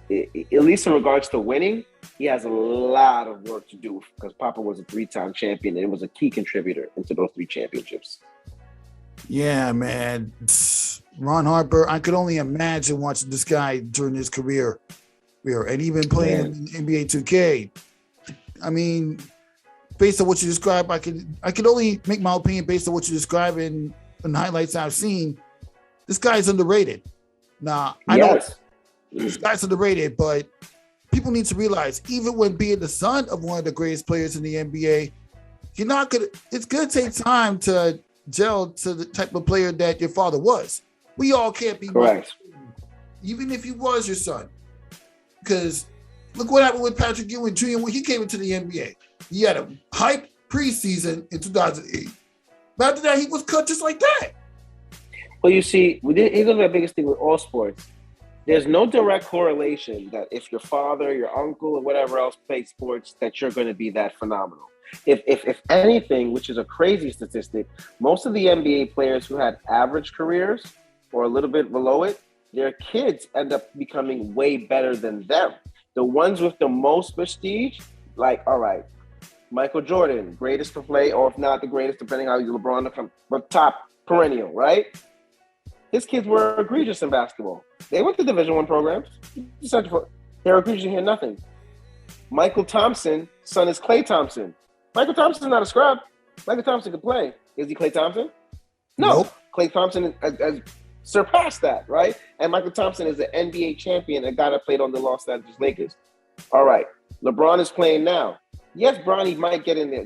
at least in regards to winning, he has a lot of work to do because Papa was a 3-time champion and was a key contributor into those 3 championships. Yeah, man. Ron Harper, I could only imagine watching this guy during his career. And even playing in NBA 2K. I mean, based on what you described, I could only make my opinion based on what you describe in the highlights I've seen. This guy's underrated. Now, I know this guy's underrated, but people need to realize, even when being the son of one of the greatest players in the NBA, it's gonna take time to gel to the type of player that your father was. We all can't be correct, even if he was your son. Because look what happened with Patrick Ewing Jr. when he came into the NBA. He had a hype preseason in 2008. But after that, he was cut just like that. Well, you see, here's the biggest thing with all sports. There's no direct correlation that if your father, your uncle, or whatever else played sports, that you're going to be that phenomenal. If anything, which is a crazy statistic, most of the NBA players who had average careers or a little bit below it, their kids end up becoming way better than them. The ones with the most prestige, like, all right, Michael Jordan, greatest to play, or if not the greatest, depending on how you LeBron, but top perennial, right? His kids were egregious in basketball. They went to Division I programs. They're egregious in here, nothing. Michael Thompson, son is Klay Thompson. Michael Thompson's not a scrub. Michael Thompson can play. Is he Klay Thompson? No. Nope. Klay Thompson has surpassed that, right? And Michael Thompson is an NBA champion, a guy that played on the Los Angeles Lakers. All right. LeBron is playing now. Yes, Bronny might get in there,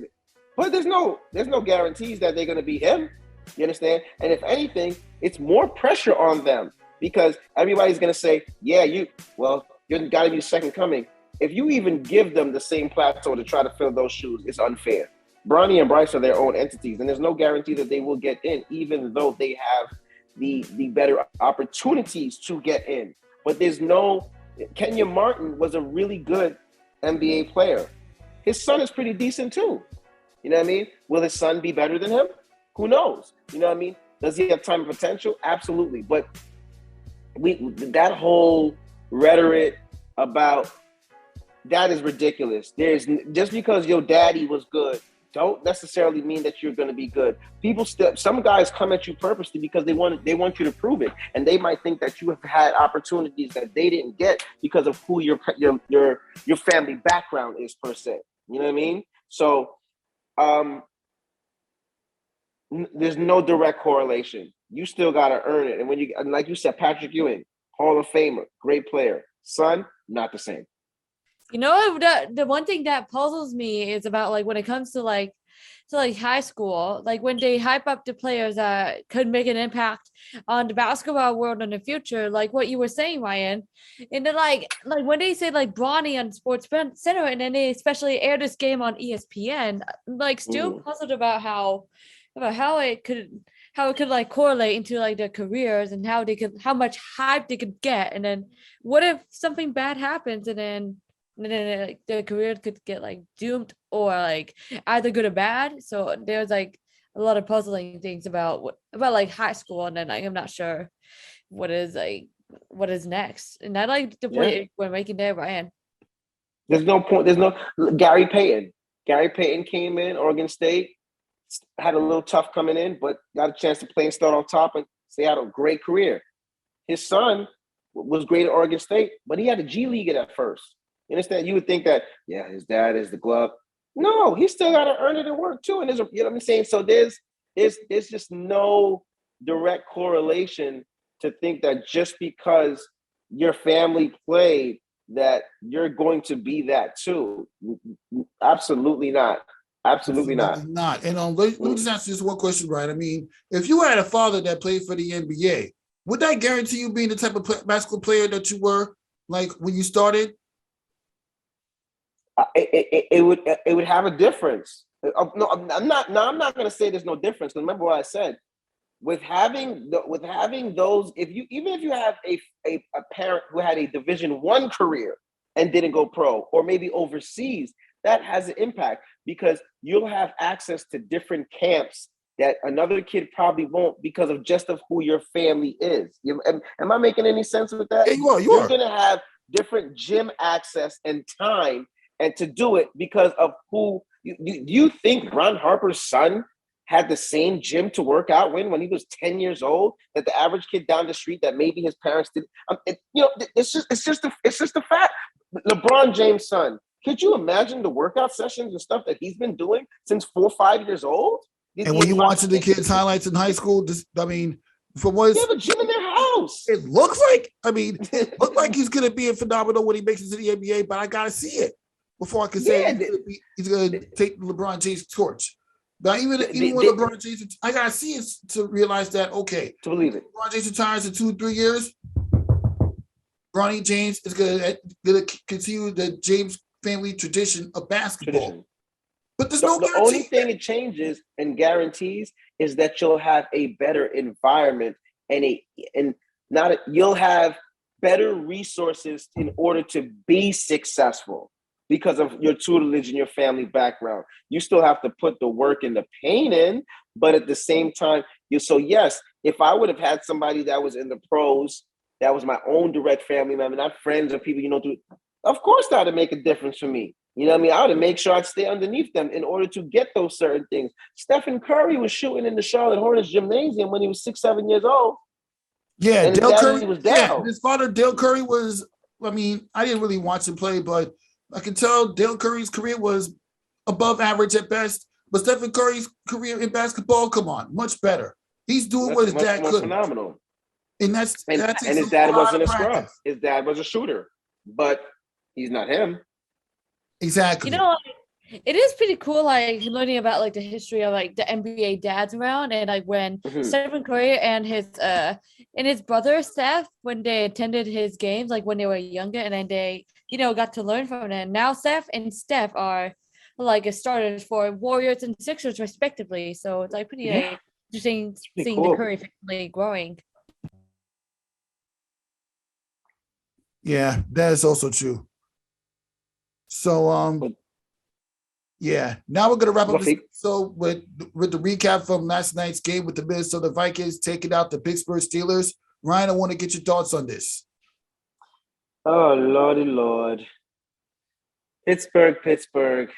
but there's no guarantees that they're going to beat him. You understand? And if anything, it's more pressure on them because everybody's going to say, yeah, you got to be second coming. If you even give them the same plateau to try to fill those shoes, it's unfair. Bronny and Bryce are their own entities, and there's no guarantee that they will get in, even though they have the better opportunities to get in. But Kenya Martin was a really good NBA player. His son is pretty decent too. You know what I mean? Will his son be better than him? Who knows? You know what I mean? Does he have time and potential? Absolutely. But that whole rhetoric about that is ridiculous. Just because your daddy was good, don't necessarily mean that you're going to be good. Some guys come at you purposely because they want you to prove it, and they might think that you have had opportunities that they didn't get because of who your family background is per se. You know what I mean? So, there's no direct correlation. You still got to earn it, and like you said, Patrick Ewing, Hall of Famer, great player. Son, not the same. You know, the one thing that puzzles me is about like when it comes to like high school, like when they hype up the players that could make an impact on the basketball world in the future, like what you were saying, Ryan. And then like when they say like Bronny on Sports Center, and then they especially air this game on ESPN, like still puzzled about how it could like correlate into like their careers and how much hype they could get. And then what if something bad happens and then like their career could get like doomed or like either good or bad. So there's like a lot of puzzling things about like high school, and then like, I'm not sure what is next. And I like the point we're making there, Ryan. There's no point. There's no Gary Payton. Gary Payton came in Oregon State, had a little tough coming in, but got a chance to play and start on top, and he had a great career. His son was great at Oregon State, but he had a G League at first. You understand? You would think that, his dad is the glove. No, he still got to earn it and work too. And you know what I'm saying? So there's just no direct correlation to think that just because your family played that you're going to be that too. Absolutely not. Absolutely not. Not. And let me just ask you this one question, right? I mean, if you had a father that played for the NBA, would that guarantee you being the type of basketball player that you were like when you started? It would have a difference. No, I'm not. No, I'm not going to say there's no difference. Remember what I said. With having those, even if you have a parent who had a Division I career and didn't go pro, or maybe overseas, that has an impact because you'll have access to different camps that another kid probably won't because of who your family is. Am I making any sense with that? Yeah, you are. You're going to have different gym access and time, and to do it because of who. Do you think Ron Harper's son had the same gym to work out when he was 10 years old that the average kid down the street that maybe his parents did? It's just a fact. LeBron James' son. Could you imagine the workout sessions and stuff that he's been doing since 4 or 5 years old? And when you watching the kids' highlights in high school, from what they have a gym in their house. It looks like. It looks like he's going to be a phenomenal when he makes it to the NBA, but I got to see it before I can say he's going to take LeBron James' torch. But even when LeBron James, I got to see it to realize that, okay, to believe it. LeBron James retires in 2-3 years. Bronny James is going to continue the James family tradition of basketball. But there's no guarantee. The only thing it changes and guarantees is that you'll have a better environment you'll have better resources in order to be successful because of your tutelage and your family background. You still have to put the work and the pain in, but at the same time, yes, if I would have had somebody that was in the pros, that was my own direct family member, not friends or people, of course that would make a difference for me. You know what I mean? I would make sure I'd stay underneath them in order to get those certain things. Stephen Curry was shooting in the Charlotte Hornets gymnasium when he was 6-7 years old. Yeah, and Dale Curry was down. Yeah, his father, Dale Curry, was, I didn't really watch him play, but I can tell Dale Curry's career was above average at best. But Stephen Curry's career in basketball, come on, much better. He's doing what his dad could. Phenomenal. And his dad wasn't a scrub. His dad was a shooter, but he's not him. Exactly. It is pretty cool, learning about the history of the NBA dads around, and when Stephen Curry and his brother Steph, when they attended his games, when they were younger, and then they got to learn from them. Now Steph and Steph are starters for Warriors and Sixers respectively. So it's pretty interesting seeing the Curry family growing. Yeah, that is also true. So now we're gonna wrap up this episode with the recap from last night's game with the Minnesota Vikings taking out the Pittsburgh Steelers. Ryan, I want to get your thoughts on this. Oh Lordy Lord. Pittsburgh,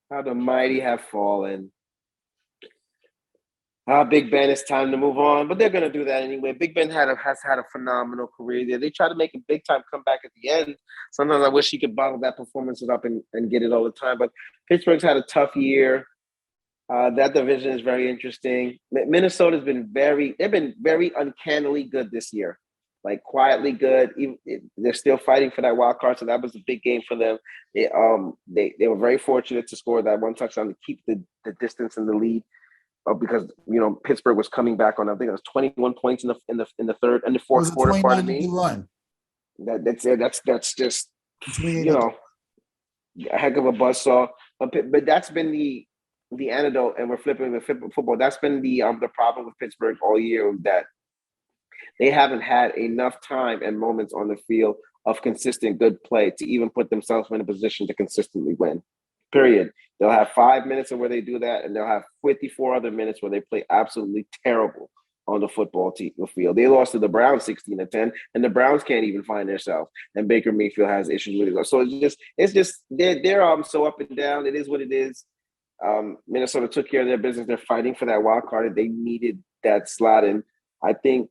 how the mighty have fallen. Big Ben, it's time to move on, but they're going to do that anyway. Big Ben has had a phenomenal career there. They try to make a big-time comeback at the end. Sometimes I wish he could bottle that performance up and get it all the time, but Pittsburgh's had a tough year. That division is very interesting. Minnesota's been very uncannily good this year, quietly good. They're still fighting for that wild card, so that was a big game for them. They were very fortunate to score that one touchdown to keep the distance in the lead. Because Pittsburgh was coming back on, I think it was 21 points in the fourth quarter. Pardon me. That's just a heck of a buzzsaw. But that's been the antidote, and we're flipping the football. That's been the problem with Pittsburgh all year, that they haven't had enough time and moments on the field of consistent good play to even put themselves in a position to consistently win. Period. They'll have 5 minutes of where they do that, and they'll have 54 other minutes where they play absolutely terrible on the football field. They lost to the Browns 16-10, and the Browns can't even find themselves. And Baker Mayfield has issues with it. So it's just they're so up and down. It is what it is. Minnesota took care of their business. They're fighting for that wild card. They needed that slot, and I think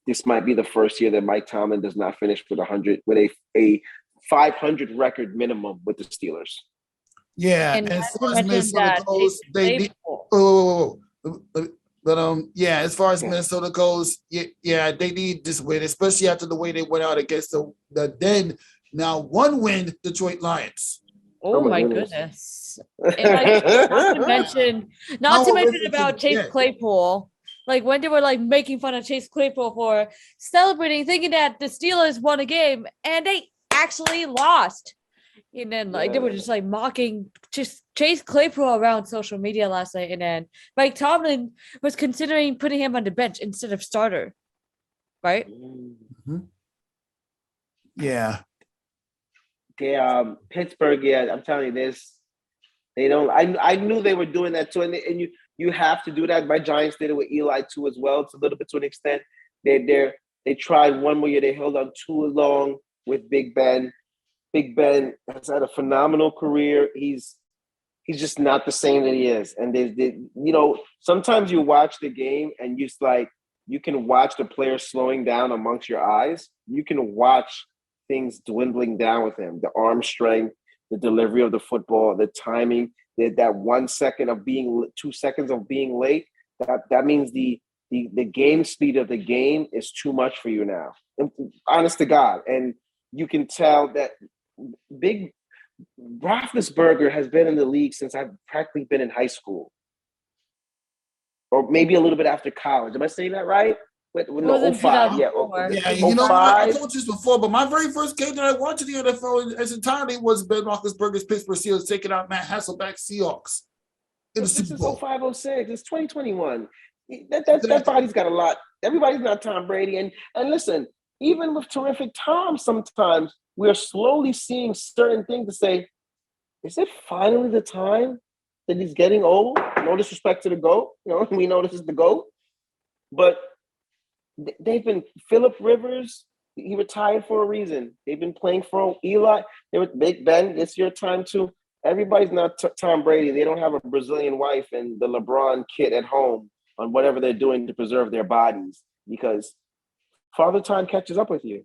this might be the first year that Mike Tomlin does not finish with 100 with a 500 record minimum with the Steelers. Yeah, and as far as Minnesota goes, as far as Minnesota goes, they need this win, especially after the way they went out against the then now 1-win Detroit Lions. Oh my goodness! And not to mention about Chase Claypool. like when they were like making fun of Chase Claypool for celebrating, thinking that the Steelers won a game, and they actually lost. And then like they were just like mocking just Chase Claypool around social media last night. And then Mike Tomlin was considering putting him on the bench instead of starter. Right? Mm-hmm. Yeah. Pittsburgh, I'm telling you this. They don't. I knew they were doing that too, and you have to do that. My Giants did it with Eli too as well. It's a little bit to an extent. They tried one more year. They held on too long with Big Ben. Big Ben has had a phenomenal career. He's just not the same that he is. And sometimes you watch the game and you can watch the players slowing down amongst your eyes. You can watch things dwindling down with him. The arm strength, the delivery of the football, the timing, that 1 second of being 2 seconds of being late. That means the game speed of the game is too much for you now. Honest to God. And you can tell that Big Roethlisberger has been in the league since I've practically been in high school, or maybe a little bit after college. Am I saying that right? No, 05. Yeah, I told you this before, but my very first game that I watched in the NFL as entirely was Ben Roethlisberger's Pittsburgh Steelers taking out Matt Hasselbeck Seahawks in the Super Bowl. 05, 06. It's 2021. That body's got a lot. Everybody's not Tom Brady, and listen, even with terrific Tom, sometimes we are slowly seeing certain things to say, is it finally the time that he's getting old? No disrespect to the GOAT. We know this is the GOAT. But they've been Phillip Rivers, he retired for a reason. They've been playing for Eli. They were Big Ben, it's your time too. Everybody's not Tom Brady. They don't have a Brazilian wife and the LeBron kid at home on whatever they're doing to preserve their bodies, because Father Time catches up with you.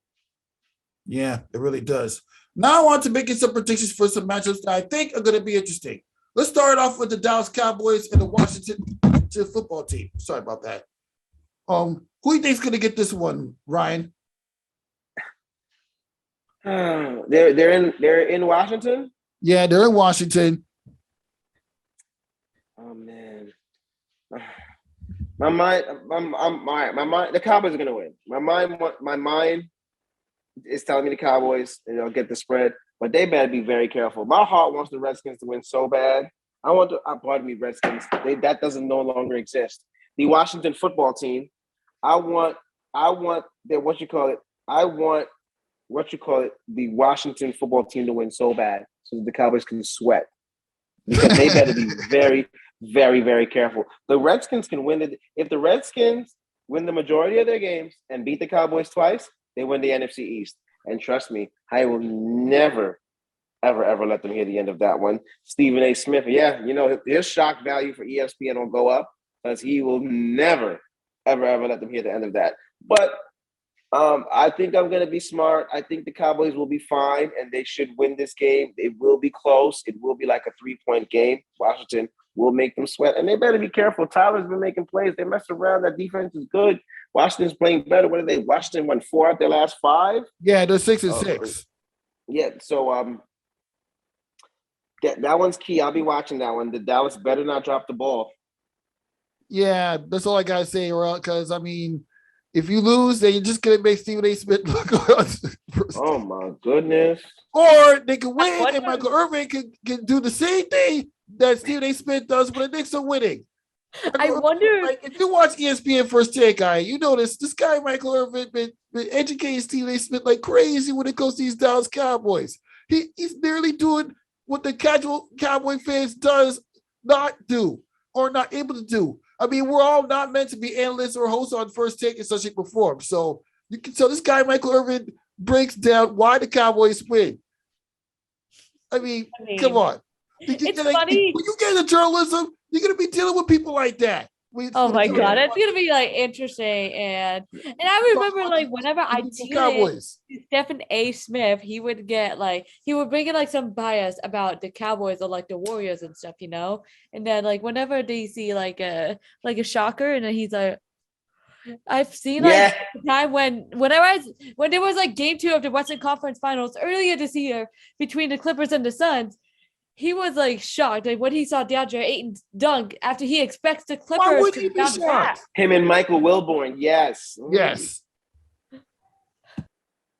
Yeah, it really does. Now I want to make some predictions for some matchups that I think are going to be interesting. Let's start off with the Dallas Cowboys and the Washington football team. Sorry about that. Who do you think is going to get this one, Ryan? They're in Washington? Yeah, they're in Washington. Oh man. My mind, the Cowboys are going to win. My mind is telling me the Cowboys, and they'll get the spread, but they better be very careful. My heart wants the Redskins to win so bad. Pardon me, Redskins. That doesn't no longer exist. The Washington football team, I want the Washington football team to win so bad so that the Cowboys can sweat, because they better be very, very, very careful. The Redskins can win it. If the Redskins win the majority of their games and beat the Cowboys twice, they win the NFC East. And trust me, I will never, ever, ever let them hear the end of that one. Stephen A. Smith, his shock value for ESPN will go up, because he will never, ever, ever let them hear the end of that. But I think I'm going to be smart. I think the Cowboys will be fine, and they should win this game. It will be close. It will be like a 3-point game. Washington will make them sweat, and they better be careful. Tyler's been making plays. They mess around. That defense is good. Washington's playing better. What are they? Washington won 4 out their last 5. Yeah, they're 6-6. Yeah, so that one's key. I'll be watching that one. The Dallas better not drop the ball. Yeah, that's all I gotta say, because if you lose, then you're just gonna make Stephen A. Smith look. Oh my goodness! Or they can win, and Michael Irvin can do the same thing that Stephen A. Smith does when the Knicks are winning. I wonder, if you watch ESPN First Take, you notice this guy Michael Irvin been educating Stephen A. Smith like crazy when it comes to these Dallas Cowboys. He's nearly doing what the casual Cowboy fans does not do or not able to do. We're all not meant to be analysts or hosts on First Take in such a form. So you can tell this guy Michael Irvin breaks down why the Cowboys win. Come on. It's funny. When you get into journalism, you're gonna be dealing with people like that. Oh my God, it's gonna be interesting, and I remember whenever I tweeted Stephen A. Smith, he would get he would bring in some bias about the Cowboys or the Warriors and stuff, and then whenever they see a shocker, and then he's like, I've seen the time when there was game 2 of the Western Conference Finals earlier this year between the Clippers and the Suns. he was like shocked like when he saw DeAndre Ayton dunk after he expects the Clippers Why would to he be bounce back. shocked? Him and Michael Wilborn, yes. Yes.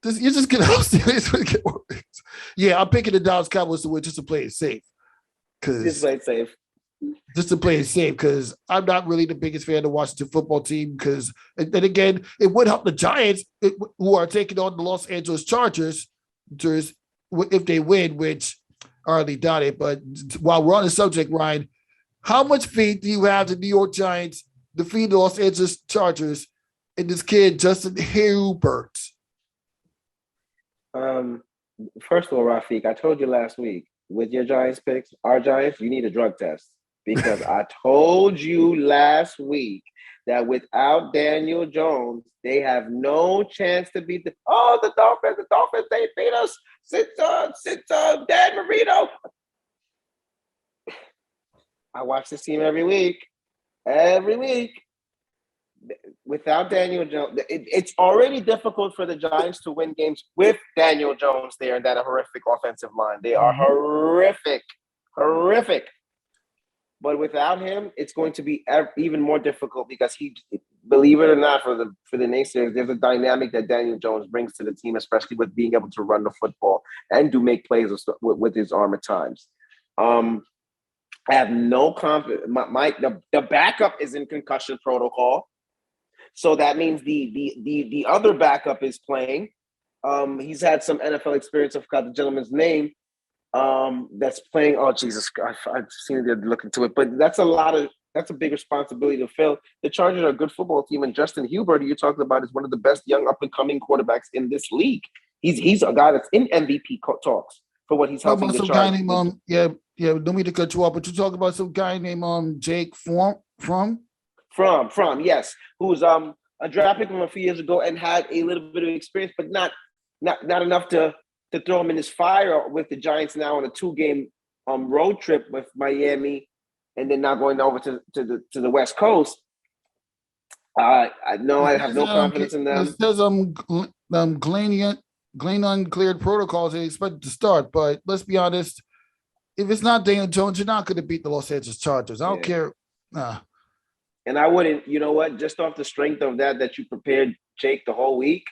You're just getting all serious. Yeah, I'm picking the Dallas Cowboys to win just to play it safe. Just play it safe. Just to play it safe, because I'm not really the biggest fan of the Washington football team. Because then again, it would help the Giants who are taking on the Los Angeles Chargers if they win, which I hardly doubt it. But while we're on the subject, Ryan, how much faith do you have the New York Giants defeat the Los Angeles Chargers and this kid Justin Herbert? First of all, Rafique, I told you last week with your Giants picks, our Giants, you need a drug test, because I told you last week that without Daniel Jones, they have no chance to beat the Dolphins. The Dolphins, they beat us. Sit Dan Marino. I watch this team every week. Without Daniel Jones, it's already difficult for the Giants to win games with Daniel Jones there and that horrific offensive line. They are horrific. But without him, it's going to be even more difficult, because he, believe it or not, for the naysayers, there's a dynamic that Daniel Jones brings to the team, especially with being able to run the football and do make plays with his arm at times. I have no confidence. The backup is in concussion protocol. So that means the other backup is playing. He's had some NFL experience. I forgot the gentleman's name. That's playing. Oh, Jesus Christ. I've seen it look into it. But that's a big responsibility to fill. The Chargers are a good football team, and Justin Herbert, who you're talking about, is one of the best young up-and-coming quarterbacks in this league. He's a guy that's in MVP talks for what he's helping the Chargers. Guy named, don't mean to cut you off, but you talk about some guy named Jake From, yes, who was a draft pick from a few years ago and had a little bit of experience, but not enough to throw him in his fire with the Giants now on a 2-game road trip with Miami, and then now going over to the West Coast. I have no confidence in them. It says Glenn uncleared protocols. They expected to start, but let's be honest. If it's not Daniel Jones, you're not going to beat the Los Angeles Chargers. I don't care. And I wouldn't, you know what, just off the strength of that you prepared Jake the whole week,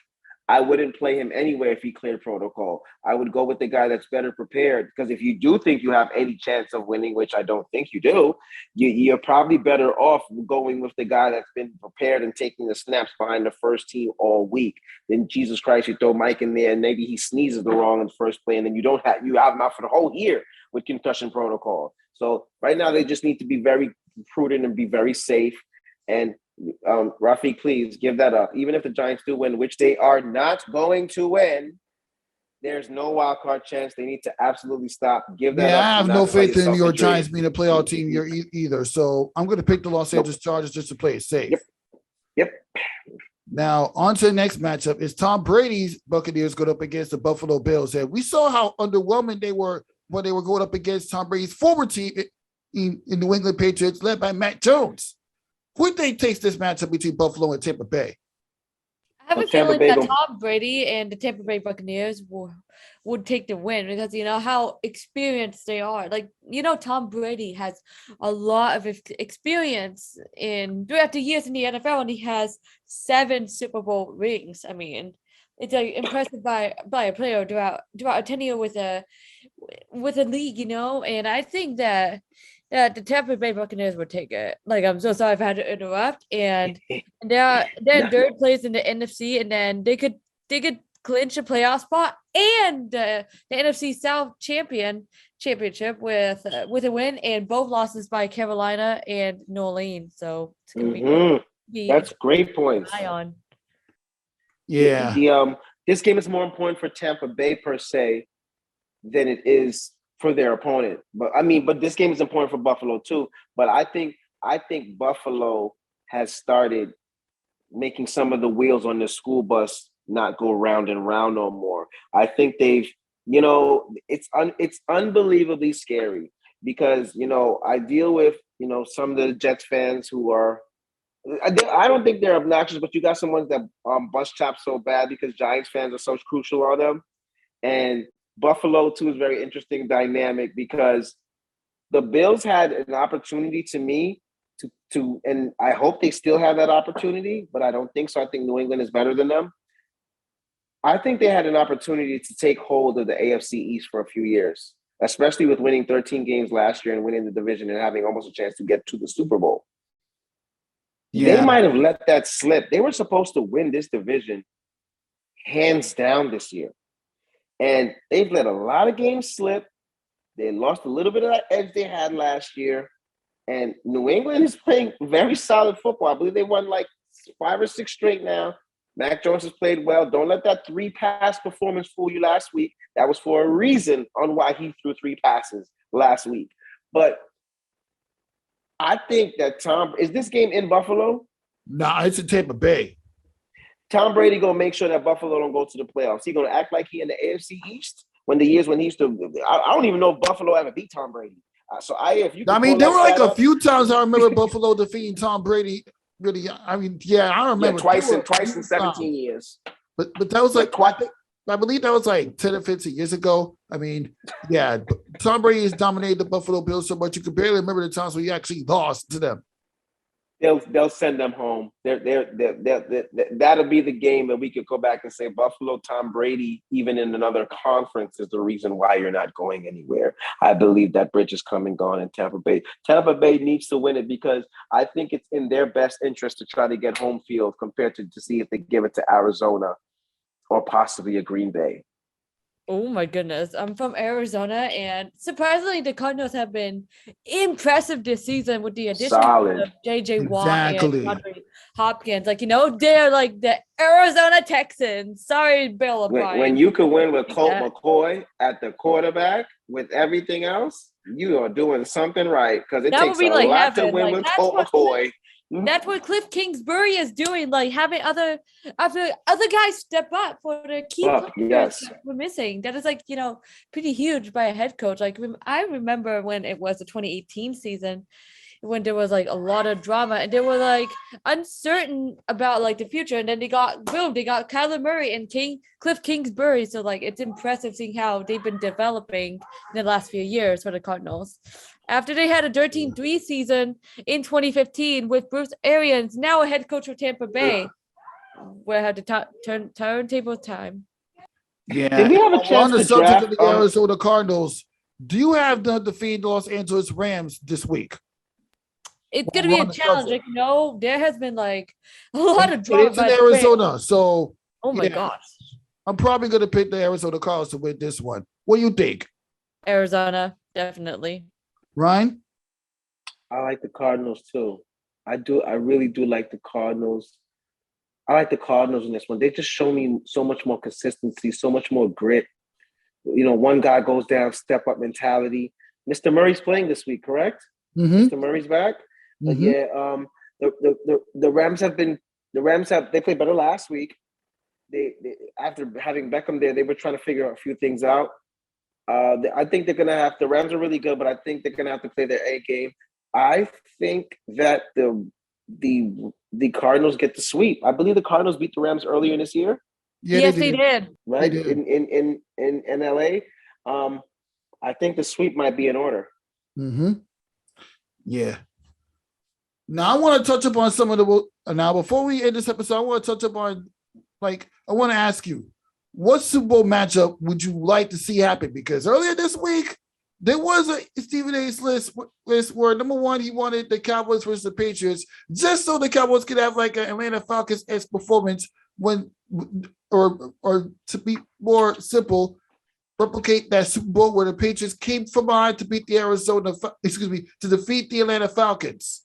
I wouldn't play him anywhere if he cleared protocol. I would go with the guy that's better prepared, because if you do think you have any chance of winning, which I don't think you do, you're probably better off going with the guy that's been prepared and taking the snaps behind the first team all week. Then Jesus Christ, you throw Mike in there and maybe he sneezes the wrong in the first play, and then you have him out for the whole year with concussion protocol. So right now they just need to be very prudent and be very safe. And Rafique, please give that up. Even if the Giants do win, which they are not going to win, there's no wild card chance. They need to absolutely stop. Give that up. I have no faith in your Giants being a playoff team here either. So I'm going to pick the Los Angeles Chargers just to play it safe. Yep. Now, on to the next matchup is Tom Brady's Buccaneers going up against the Buffalo Bills. And we saw how underwhelming they were when they were going up against Tom Brady's former team in New England Patriots, led by Matt Jones. Who do they take this matchup between Buffalo and Tampa Bay? I have a feeling that Tom Brady and the Tampa Bay Buccaneers would take the win, because you know how experienced they are. Like, Tom Brady has a lot of experience throughout the years in the NFL, and he has 7 Super Bowl rings. I mean, it's impressive by a player throughout a tenure with a league, and I think that the Tampa Bay Buccaneers would take it. Like, I'm so sorry if I had to interrupt. And they're third place in the NFC, and then they could clinch a playoff spot and the NFC South championship with a win, and both losses by Carolina and New Orleans. So it's gonna be that's great points. Yeah. This game is more important for Tampa Bay per se than it is for their opponent. But this game is important for Buffalo too. But I think Buffalo has started making some of the wheels on the school bus not go round and round no more. I think they've, it's unbelievably scary, because, I deal with, some of the Jets fans who are, I don't think they're obnoxious, but you got some ones that bust chops so bad because Giants fans are so crucial on them. And Buffalo too is very interesting dynamic because the Bills had an opportunity to me to and I hope they still have that opportunity, but I don't think so. I think New England is better than them. I think they had an opportunity to take hold of the AFC East for a few years, especially with winning 13 games last year and winning the division and having almost a chance to get to the Super Bowl. Yeah. They might have let that slip. They were supposed to win this division hands down this year. And they've let a lot of games slip. They lost a little bit of that edge they had last year. And New England is playing very solid football. I believe they won like 5 or 6 straight now. Mac Jones has played well. Don't let that 3-pass performance fool you last week. That was for a reason on why he threw 3 passes last week. But I think that is this game in Buffalo? Nah, it's in Tampa Bay. Tom Brady gonna make sure that Buffalo don't go to the playoffs. He gonna act like he in the AFC East when he used to. I don't even know if Buffalo ever beat Tom Brady. There were like a few times I remember Buffalo defeating Tom Brady. Really, I remember twice in 17 years. But that was like I believe that was like 10 or 15 years ago. Tom Brady has dominated the Buffalo Bills so much you can barely remember the times when he actually lost to them. They'll send them home. That'll be the game that we could go back and say Buffalo, Tom Brady, even in another conference, is the reason why you're not going anywhere. I believe that bridge is come and gone in Tampa Bay. Tampa Bay needs to win it because I think it's in their best interest to try to get home field compared to see if they give it to Arizona or possibly a Green Bay. Oh my goodness. I'm from Arizona, and surprisingly the Cardinals have been impressive this season with the addition of JJ Watt and DeAndre Hopkins. They're like the Arizona Texans. Sorry, Bill O'Brien. When you can win with Colt McCoy at the quarterback with everything else, you are doing something right because it takes a lot to win with Colt McCoy. That's what Cliff Kingsbury is doing, like having other guys step up for the key players that we're missing. That is pretty huge by a head coach. Like I remember when it was the 2018 season, when there was like a lot of drama and they were like uncertain about like the future, and then they got Kyler Murray and Cliff Kingsbury. So like it's impressive seeing how they've been developing in the last few years for the Cardinals. After they had a 13-3 season in 2015 with Bruce Arians, now a head coach for Tampa Bay, where I had to turntable time. Yeah. Did we have a chance on the subject of the Arizona Cardinals? Do you have them defeat the Los Angeles Rams this week? It's going to be a challenge. There has been like a lot of drama. It's in Arizona, so oh my gosh. I'm probably going to pick the Arizona Cardinals to win this one. What do you think? Arizona, definitely. Ryan? I like the Cardinals too. I really do like the Cardinals. I like the Cardinals in this one. They just show me so much more consistency, so much more grit. One guy goes down, step up mentality. Mr. Murray's playing this week, correct? Mm-hmm. Mr. Murray's back. Mm-hmm. The Rams they played better last week. They after having Beckham there, they were trying to figure a few things out. I think they're gonna have the Rams are really good, but I think they're gonna have to play their A game. I think that the Cardinals get the sweep. I believe the Cardinals beat the Rams earlier this year. Yeah, yes, they did. Right they did. In LA. I think the sweep might be in order. Mm-hmm. Yeah. Now I want to touch upon some of the. Now before we end this episode, I want to touch upon I want to ask you, what Super Bowl matchup would you like to see happen? Because earlier this week, there was a Stephen A's list where number one, he wanted the Cowboys versus the Patriots, just so the Cowboys could have like an Atlanta Falcons-esque performance or to be more simple, replicate that Super Bowl where the Patriots came from behind to beat to defeat the Atlanta Falcons.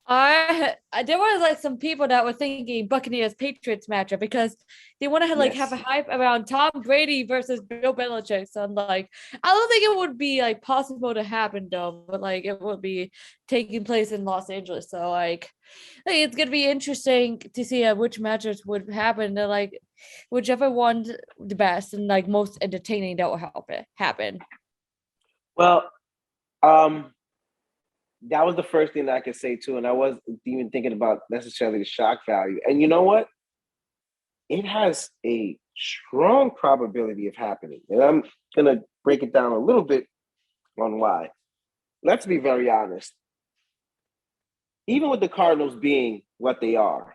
There was like some people that were thinking Buccaneers Patriots matchup because they want to have a hype around Tom Brady versus Bill Belichick. So I'm like, I don't think it would be like possible to happen though, but like it would be taking place in Los Angeles. So like it's gonna be interesting to see which matchups would happen. And like whichever one the best and like most entertaining that will help it happen. Well, that was the first thing that I could say too, and I wasn't even thinking about necessarily the shock value. And you know what? It has a strong probability of happening. And I'm going to break it down a little bit on why. Let's be very honest. Even with the Cardinals being what they are,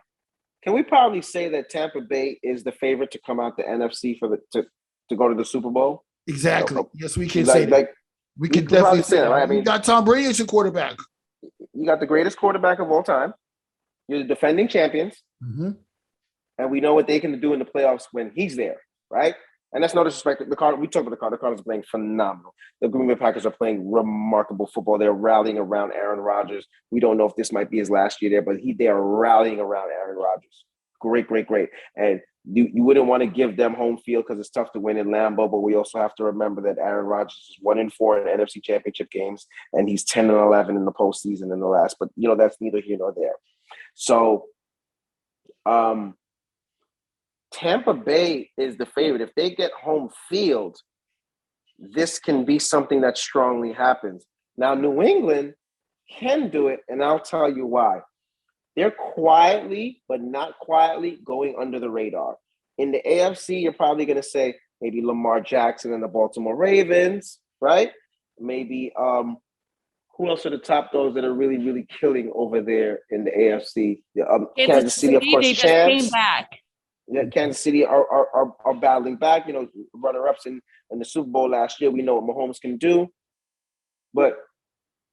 can we probably say that Tampa Bay is the favorite to come out the NFC to go to the Super Bowl? Exactly. Yes, we can say that. We can definitely say that. Right? I mean, you got Tom Brady as your quarterback. You got the greatest quarterback of all time. You're the defending champions. Mm-hmm. And we know what they can do in the playoffs when he's there, right? And that's no disrespect. We talked about the Cardinals. The Cardinals are playing phenomenal. The Green Bay Packers are playing remarkable football. They're rallying around Aaron Rodgers. We don't know if this might be his last year there, but they are rallying around Aaron Rodgers. Great. And you wouldn't want to give them home field because it's tough to win in Lambeau, but we also have to remember that Aaron Rodgers is 1-4 in NFC Championship games, and he's 10-11 in the postseason in the last. But, that's neither here nor there. So, Tampa Bay is the favorite. If they get home field, this can be something that strongly happens. Now, New England can do it, and I'll tell you why. They're quietly, but not quietly, going under the radar. In the AFC, you're probably going to say maybe Lamar Jackson and the Baltimore Ravens, right? Maybe who else are the top those that are really, really killing over there in the AFC? Kansas City, of course, they just came back. Yeah, Kansas City are battling back. Runner-ups in the Super Bowl last year. We know what Mahomes can do. But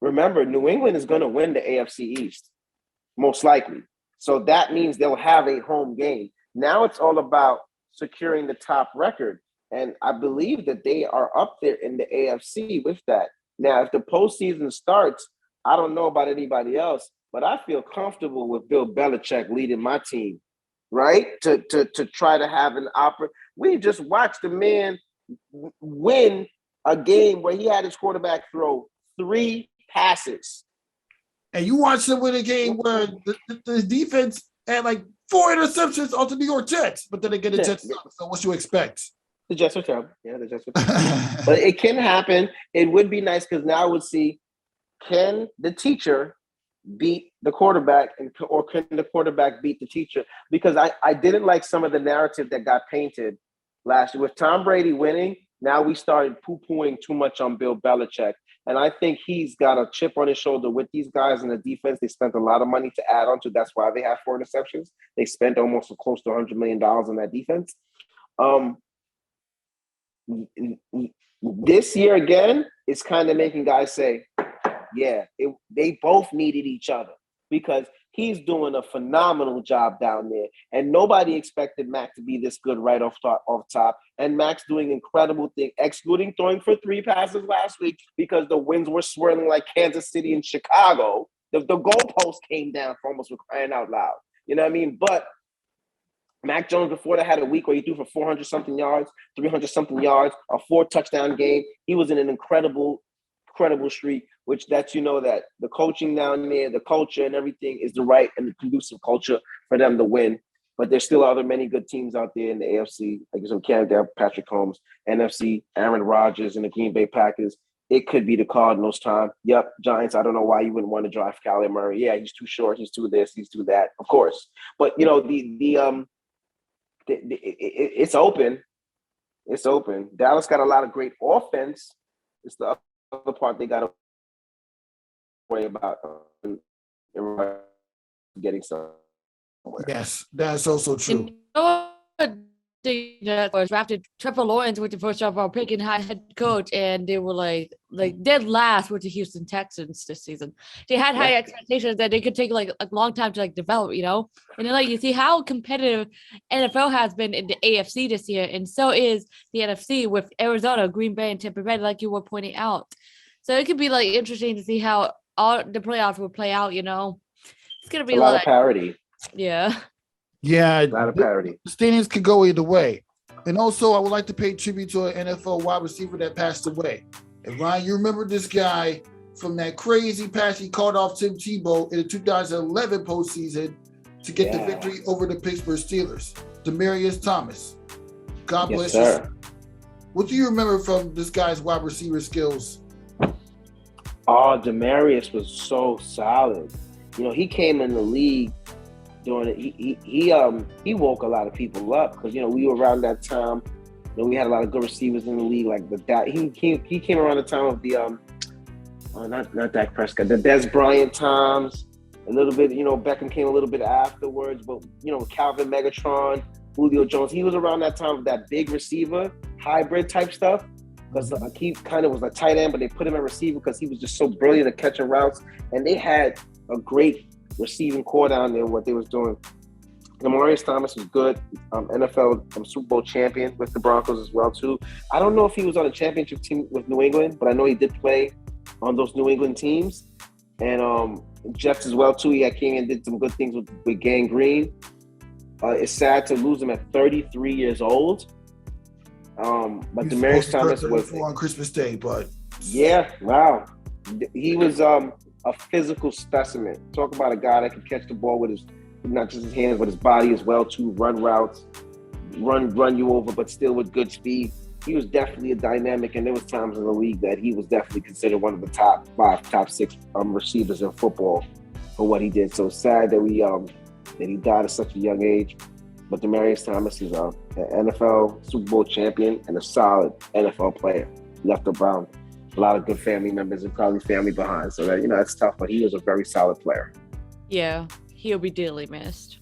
remember, New England is going to win the AFC East, most likely. So that means they'll have a home game. Now it's all about securing the top record. And I believe that they are up there in the AFC with that. Now, if the postseason starts, I don't know about anybody else, but I feel comfortable with Bill Belichick leading my team. Right? To try to have an opportunity. We just watched the man win a game where he had his quarterback throw 3 passes. And you watched him win a game where the defense had like 4 interceptions on the New York Jets, but then they get the Jets. So what you expect? The Jets are terrible. Yeah, the Jets are terrible. But it can happen. It would be nice because now we'll see, can the teacher beat the quarterback or can the quarterback beat the teacher? Because I didn't like some of the narrative that got painted last year. With Tom Brady winning, now we started poo-pooing too much on Bill Belichick. And I think he's got a chip on his shoulder with these guys in the defense. They spent a lot of money to add on to. That's why they have 4 interceptions. They spent almost close to $100 million on that defense. This year again, it's kind of making guys say, yeah, they both needed each other because he's doing a phenomenal job down there. And nobody expected Mac to be this good right off top. And Mac's doing incredible things, excluding throwing for 3 passes last week because the winds were swirling like Kansas City and Chicago. The goalpost came down for almost crying out loud. You know what I mean? But Mac Jones before that had a week where he threw for 400-something yards, 300-something yards, a 4-touchdown game. He was in an incredible streak, which lets you know that the coaching down there, the culture and everything is the right and the conducive culture for them to win. But there's still many good teams out there in the AFC. Like some Canada, Patrick Holmes, NFC, Aaron Rodgers, and the Green Bay Packers. It could be the Cardinals' time. Yep, Giants. I don't know why you wouldn't want to draft Kyler Murray. Yeah, he's too short. He's too this. He's too that. Of course, but it's open. It's open. Dallas got a lot of great offense. It's the other part they got to worry about getting somewhere. Yes, that's also true. They drafted Trevor Lawrence with the first overall pick and head coach, and they were like dead last with the Houston Texans this season. They had high expectations that they could take like a long time to develop, and then you see how competitive NFL has been in the AFC this year, and so is the NFC with Arizona, Green Bay, and Tampa Bay, like you were pointing out. So it could be interesting to see how all the playoffs will play out. It's gonna be a lot of parity. Yeah. Yeah, a lot of parity. The stadiums could go either way. And also, I would like to pay tribute to an NFL wide receiver that passed away. And Ryan, you remember this guy from that crazy pass he caught off Tim Tebow in the 2011 postseason to get the victory over the Pittsburgh Steelers, Demaryius Thomas. God bless you. What do you remember from this guy's wide receiver skills? Oh, Demaryius was so solid. He came in the league doing it. He woke a lot of people up because we were around that time. We had a lot of good receivers in the league. Like he came around the time of the not Dak Prescott, the Des Bryant times. A little bit, Beckham came a little bit afterwards, but Calvin Megatron, Julio Jones, he was around that time of that big receiver hybrid type stuff. Because he kind of was a tight end, but they put him at receiver because he was just so brilliant at catching routes, and they had a great receiving core down there. What they was doing, Demaryius Thomas was good, NFL Super Bowl champion with the Broncos as well too. I don't know if he was on a championship team with New England, but I know he did play on those New England teams, and Jets as well too. He came in and did some good things with Gang Green. It's sad to lose him at 33 years old. But Demaryius Thomas was on Christmas Day, but yeah, wow, he was a physical specimen. Talk about a guy that could catch the ball with not just his hands, but his body as well too. Run routes, run you over, but still with good speed. He was definitely a dynamic, and there was times in the league that he was definitely considered one of the top 5, top 6 receivers in football for what he did. So sad that he died at such a young age. But Demaryius Thomas is an NFL Super Bowl champion and a solid NFL player. Left around a lot of good family members and probably family behind. So that that's tough, but he was a very solid player. Yeah, he'll be dearly missed.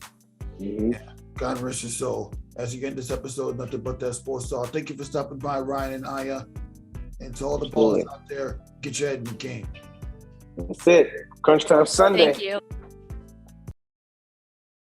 Mm-hmm. God rest his soul. As you get this episode, nothing but that sports talk. Thank you for stopping by, Ryan and Aya. And to all the ballers out there, get your head in the game. That's it. Crunch Time Sunday. Thank you.